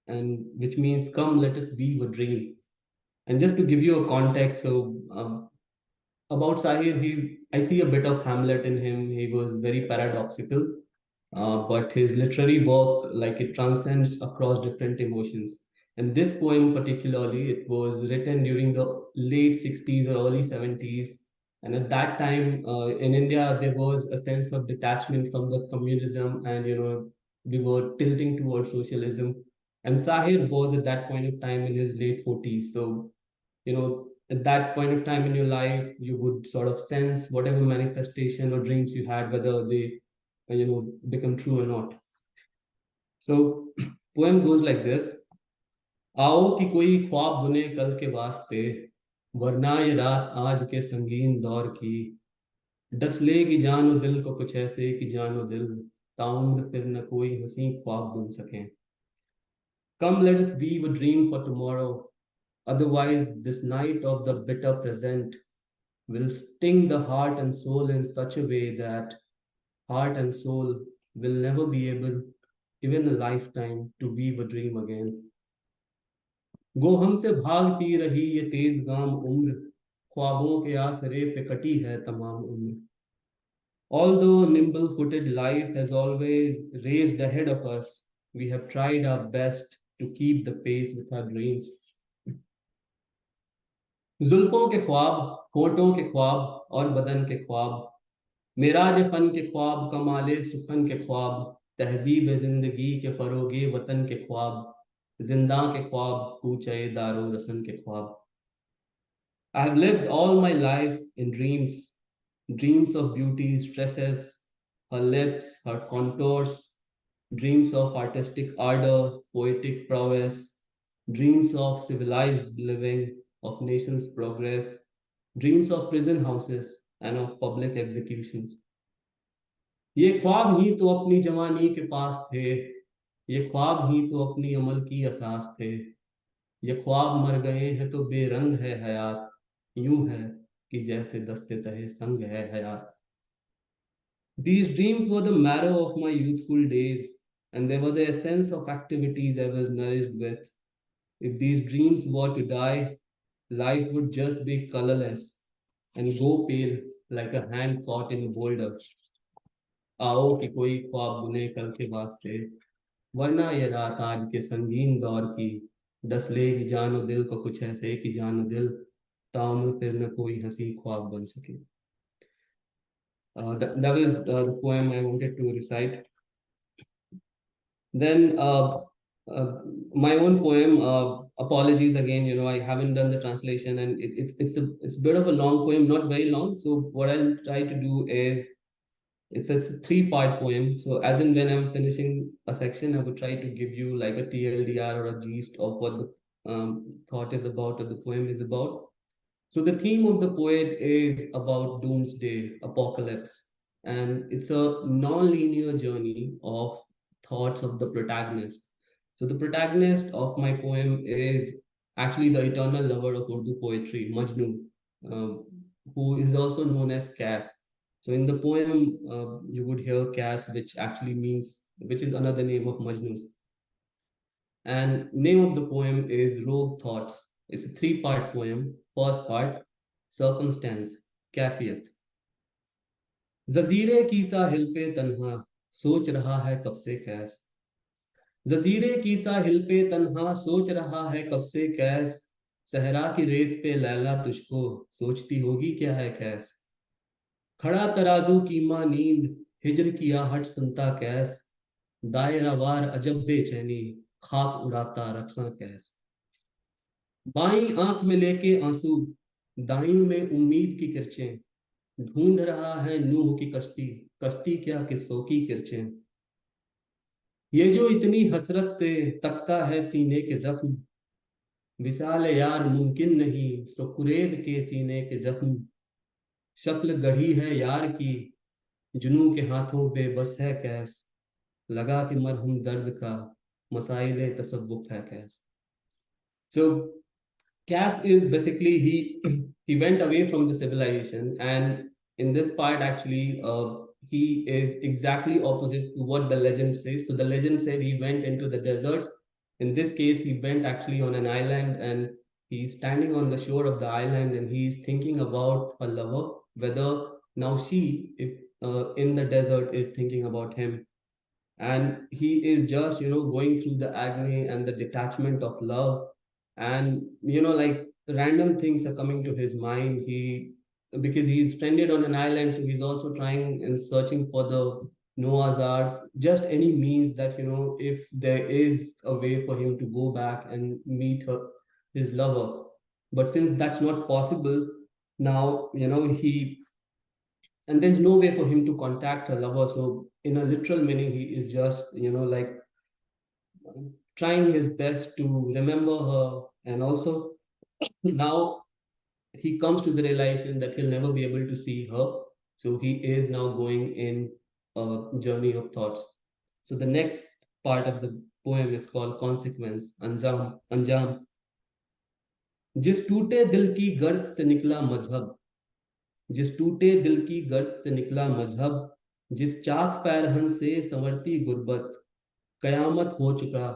O: and which means "Come, let us weave a dream." And just to give you a context, so about Sahir, I see a bit of Hamlet in him. He was very paradoxical, but his literary work, it transcends across different emotions. And this poem particularly, it was written during the late 60s or early 70s. And at that time, in India, there was a sense of detachment from the communism, and we were tilting towards socialism. And Sahir was at that point of time in his late 40s. So, at that point of time in your life, you would sort of sense whatever manifestation or dreams you had, whether they, become true or not. So, poem goes like this. आओ कि कोई ख्वाब बुने कल के वास्ते, वरना ये रात आज के संगीन दौर की, डस लेगी जानो दिल को कुछ ऐसे कि जानो दिल, ताउम्र फिर न कोई हंसी ख्वाब बुन सके. Come, let us weave a dream for tomorrow. Otherwise, this night of the bitter present will sting the heart and soul in such a way that heart and soul will never be able, even a lifetime, to weave a dream again. गो हमसे भागती रही ये तेज गाम उम्र, ख्वाबों के आसरे पे कटी है तमाम उम्र. Although nimble-footed life has always raced ahead of us, we have tried our best to keep the pace with our dreams. जुल्फों के ख्वाब, होठों के ख्वाब और बदन के ख्वाब, मेराज फन के ख्वाब, कमाले सुखन के ख्वाब, तहजीब जिंदगी के फरोगे वतन के ख्वाब, जिंदा के ख्वाब, कूचे दारो रसन के ख्वाब. I have lived all my life in dreams, dreams of beauty stresses, her lips, her contours, dreams of artistic ardor, poetic prowess, dreams of civilized living, of nation's progress, dreams of prison houses and of public executions. ये ख्वाब ही तो अपनी जवानी के पास थे, ये ख्वाब ही तो अपनी अमल की असास थे, ये ख्वाब मर गए हैं तो बेरंग है हयात, यूं है कि जैसे दस्ते तहे संग है हयात. These dreams were the marrow of my youthful days, and they were the essence of activities I was nourished with. If these dreams were to die, life would just be colorless and go pale like a hand caught in a boulder. आओ कि कोई ख्वाब बुने कल के वास्ते, वरना ये रात आज के संगीन दौर की, डस लेगी जानो दिल को कुछ ऐसे कि जानो दिल, ताउम्र फिर न कोई हंसी ख्वाब बन सके. That was the poem I wanted to recite. Then my own poem, apologies again, I haven't done the translation, and it's a bit of a long poem, not very long. So what I'll try to do is, it's a 3-part poem. So as in when I'm finishing a section, I would try to give you like a TLDR or a gist of what the thought is about or the poem is about. So the theme of the poet is about doomsday, apocalypse, and it's a non-linear journey of thoughts of the protagonist. So the protagonist of my poem is actually the eternal lover of Urdu poetry, Majnu, who is also known as Cass. So in the poem, you would hear Cass, which is another name of Majnu. And name of the poem is Rogue Thoughts. It's a 3-part poem. First part, circumstance, कैफियत. जजीरे की साहिल पे तन्हा सोच रहा है कब से कैस. जजीरे की साहिल पे तन्हा सोच रहा है कब से कैस. सहरा की रेत पे लैला तुझको सोचती होगी क्या है कैस. खड़ा तराजू की माँ नींद हिजर की आहट सुनता कैस. दायरा वार अजब बेचैनी खाक उड़ाता रक्सा कैस. बाईं आंख में लेके आंसू दाईं में उम्मीद की किरचें. ढूंढ रहा है नूह की कश्ती, कश्ती क्या किस्सों की किरचें. ये जो इतनी हसरत से तकता है सीने के जख्म. विसाल यार मुमकिन नहीं सो कुरेद के सीने के जख्म. शक्ल गढ़ी है यार की जुनू के हाथों बेबस है कैस. लगा कि मरहम दर्द का मसाइले तसव्वुफ है कैस. So Cass is basically he went away from the civilization, and in this part actually he is exactly opposite to what the legend says. So the legend said he went into the desert. In this case, he went actually on an island, and he's standing on the shore of the island, and he's thinking about a lover, whether now she, if in the desert, is thinking about him. And he is just going through the agony and the detachment of love, and like random things are coming to his mind. Because he's stranded on an island, so he's also trying and searching for the Noah's Ark, just any means that if there is a way for him to go back and meet his lover. But since that's not possible, now, and there's no way for him to contact her lover. So in a literal meaning, he is just, like trying his best to remember her. And also now he comes to the realization that he'll never be able to see her. So he is now going in a journey of thoughts. So the next part of the poem is called Consequence, Anjam, Anjam. जिस टूटे दिल की गर्द से निकला मजहब, जिस टूटे दिल की गर्द से निकला मजहब, जिस चाक पैरहन से संवरती गुर्बत, कयामत हो चुका,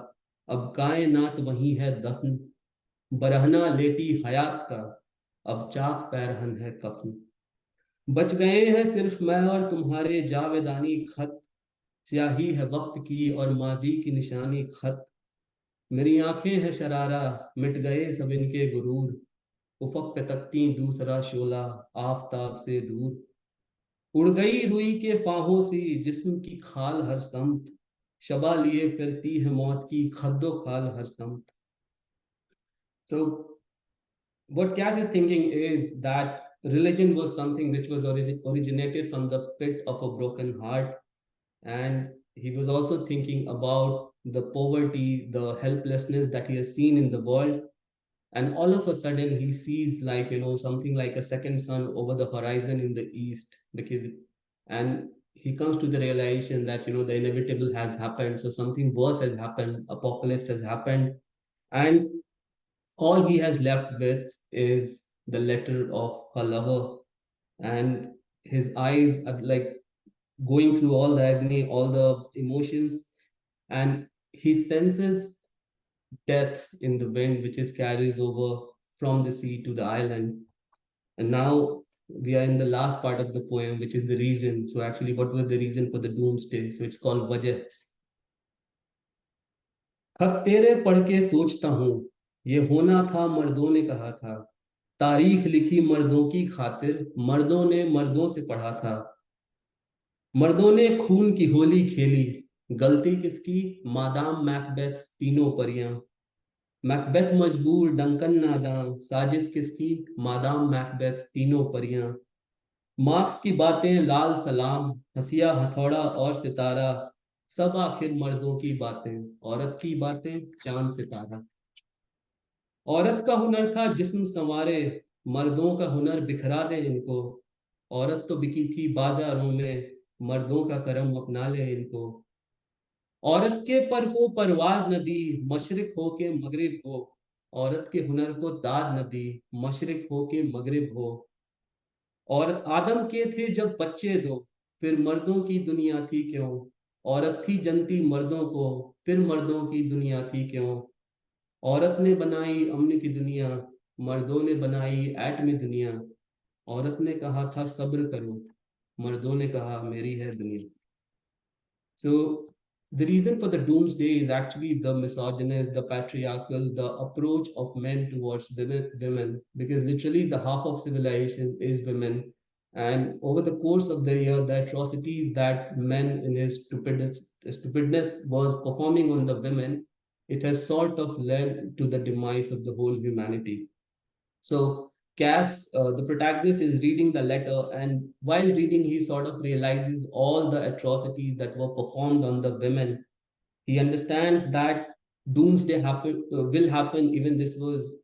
O: अब कायनात वही है दफन, बरहना लेटी हयात का, अब चाक पैरहन है कफन। बच गए हैं सिर्फ मैं और तुम्हारे जावेदानी खत, स्याही है वक्त की और माजी की निशानी खत, मेरी आंखें हैं शरारा, मिट गए सब इनके गुरूर, उफक पे तकती दूसरा शोला आफताब से दूर, उड़ गई रुई के फाहों सी जिस्म की खाल हर समत, शबा लिए फिरती है मौत की खद्दो खाल हर समत। So what Cass is thinking is that religion was something which was originated from the pit of a broken heart, and he was also thinking about the poverty, the helplessness that he has seen in the world. And all of a sudden he sees, like, something like a second sun over the horizon in the east, and he comes to the realization that, the inevitable has happened. So something worse has happened, apocalypse has happened, and all he has left with is the letter of her lover. And his eyes are like going through all the agony, all the emotions, and he senses death in the wind, which is carries over from the sea to the island. And now we are in the last part of the poem, which is the reason. So actually, what was the reason for the doomsday? So it's called Wajah. खत तेरे पढ़ के सोचता हूँ, ये होना था मर्दों ने कहा था, तारीख लिखी मर्दों की खातिर, मर्दों ने मर्दों से पढ़ा था, मर्दों ने खून की होली खेली, गलती किसकी, मादाम मैकबेथ तीनों परियां, मैकबेथ मजबूर डंकन नादां, साजिश किसकी, मादाम मैकबेथ तीनों परियां, मार्क्स की बातें लाल सलाम, हंसिया हथौड़ा और सितारा, सब आखिर मर्दों की बातें, औरत की बातें चांद सितारा। औरत का हुनर था जिस्म संवारे, मर्दों का हुनर बिखरा दे इनको, औरत तो बिकी थी बाजारों में, मर्दों का करम अपना ले इनको। औरत के पर को परवाज न दी, मशरिक हो के मगरिब हो, औरत के हुनर को दाद न दी, मशरिक हो के मगरिब हो। और आदम के थे जब बच्चे दो, फिर मर्दों की दुनिया थी क्यों, औरत थी जनती मर्दों को, फिर मर्दों की दुनिया थी क्यों। औरत ने बनाई अमन की दुनिया, मर्दों ने बनाई एटमी दुनिया, औरत ने कहा था सब्र करो, मर्दों ने कहा मेरी है दुनिया। So the reason for the doomsday is actually the misogynist, the patriarchal, the approach of men towards women, because literally the half of civilization is women. And over the course of the year, the atrocities that men in his stupidness was performing on the women, it has sort of led to the demise of the whole humanity. So Cass, the protagonist, is reading the letter, and while reading, he sort of realizes all the atrocities that were performed on the women. He understands that doomsday will happen, even this was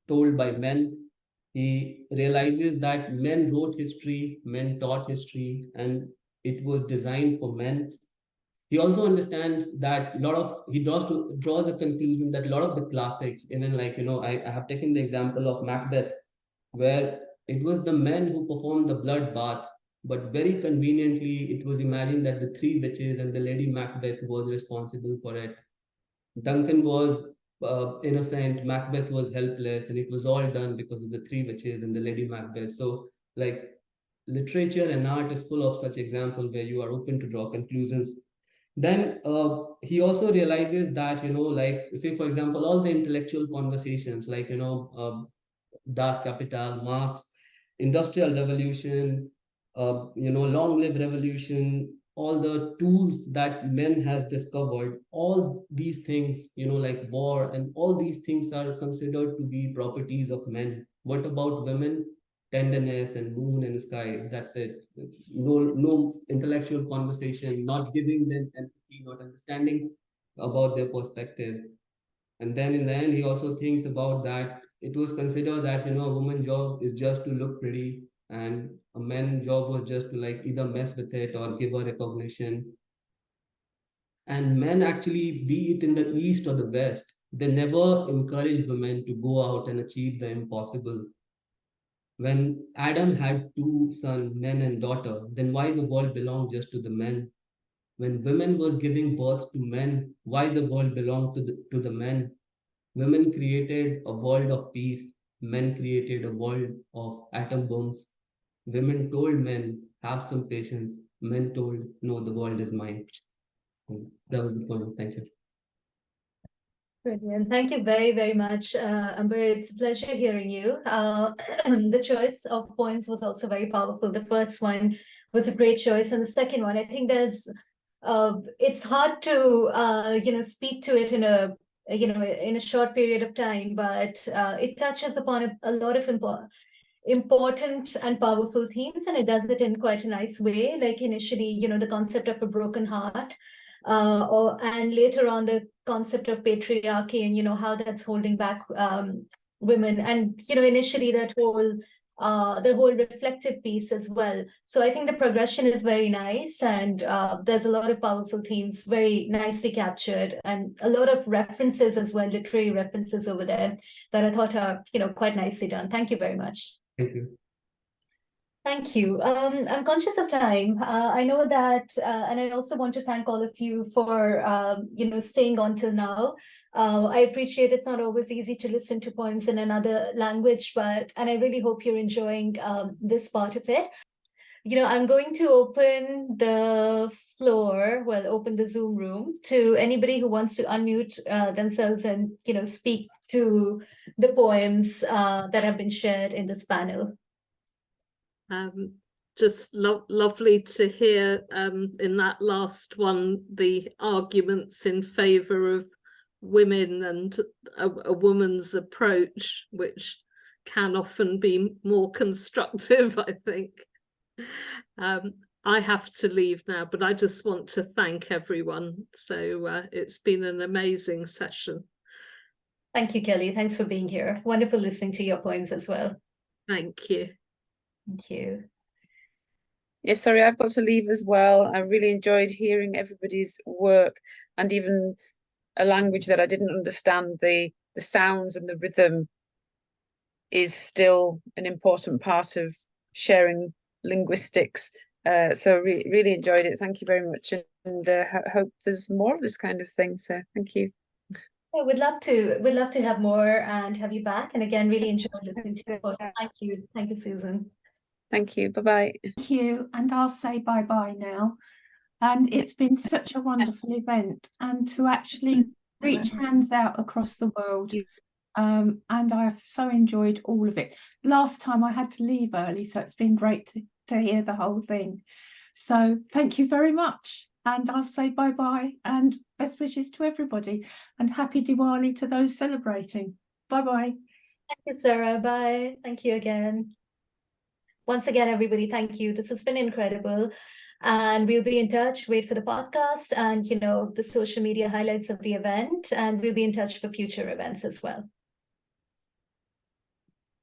O: told by men. He realizes that men wrote history, men taught history, and it was designed for men. He also understands that he draws a conclusion that a lot of the classics, even like, I have taken the example of Macbeth, where it was the men who performed the blood bath, but very conveniently it was imagined that the three witches and the Lady Macbeth was responsible for it. Duncan was innocent, Macbeth was helpless, and it was all done because of the three witches and the Lady Macbeth. So like literature and art is full of such examples where you are open to draw conclusions. Then he also realizes that, like, say, for example, all the intellectual conversations, like, Das Kapital, Marx, Industrial Revolution, long live revolution, all the tools that men has discovered, all these things, like war and all these things are considered to be properties of men. What about women? Tenderness and moon and sky. That's it. No intellectual conversation, not giving them empathy, not understanding about their perspective. And then in the end, he also thinks about that it was considered that, a woman's job is just to look pretty, and a man's job was just to like either mess with it or give her recognition. And men actually, be it in the East or the West, they never encourage women to go out and achieve the impossible. When Adam had two sons, men and daughter, then why the world belonged just to the men? When women was giving birth to men, why the world belonged to the men? Women created a world of peace, men created a world of atom bombs. Women told men, have some patience. Men told, no, the world is mine. That was the point. Thank you.
A: Brilliant. Thank you very, very much, Amber. It's a pleasure hearing you. The choice of poems was also very powerful. The first one was a great choice. And the second one, I think it's hard to, speak to it in a short period of time, but it touches upon a lot of important and powerful themes, and it does it in quite a nice way. Like initially, the concept of a broken heart, and later on the concept of patriarchy and how that's holding back women, and initially that whole the whole reflective piece as well. So I think the progression is very nice, and there's a lot of powerful themes very nicely captured, and a lot of references as well, literary references over there that I thought are quite nicely done. Thank you very much.
O: Thank you.
A: Thank you. I'm conscious of time. I know that, and I also want to thank all of you for, staying on till now. I appreciate it's not always easy to listen to poems in another language, and I really hope you're enjoying this part of it. I'm going to open the floor, open the Zoom room to anybody who wants to unmute themselves and, speak to the poems that have been shared in this panel.
I: Just lovely to hear in that last one the arguments in favor of women and a woman's approach, which can often be more constructive, I think. I have to leave now, but I just want to thank everyone. So it's been an amazing session.
A: Thank you, Kelly. Thanks for being here. Wonderful listening to your poems as well.
I: Thank you.
A: Thank you.
G: Yeah, sorry, I've got to leave as well. I really enjoyed hearing everybody's work, and even a language that I didn't understand, the sounds and the rhythm is still an important part of sharing linguistics. So really enjoyed it. Thank you very much, and hope there's more of this kind of thing. So thank you.
A: Yeah, we'd love to have more and have you back. And again, really enjoyed listening to you. Thank you, Susan.
G: Thank you. Bye-bye.
E: Thank you. And I'll say bye-bye now. And it's been such a wonderful event, and to actually reach hands out across the world. And I've so enjoyed all of it. Last time I had to leave early, so it's been great to hear the whole thing. So thank you very much. And I'll say bye-bye and best wishes to everybody, and happy Diwali to those celebrating. Bye-bye.
A: Thank you, Sarah. Bye. Thank you again. Once again, everybody, thank you. This has been incredible. And we'll be in touch. Wait for the podcast and, the social media highlights of the event. And we'll be in touch for future events as well.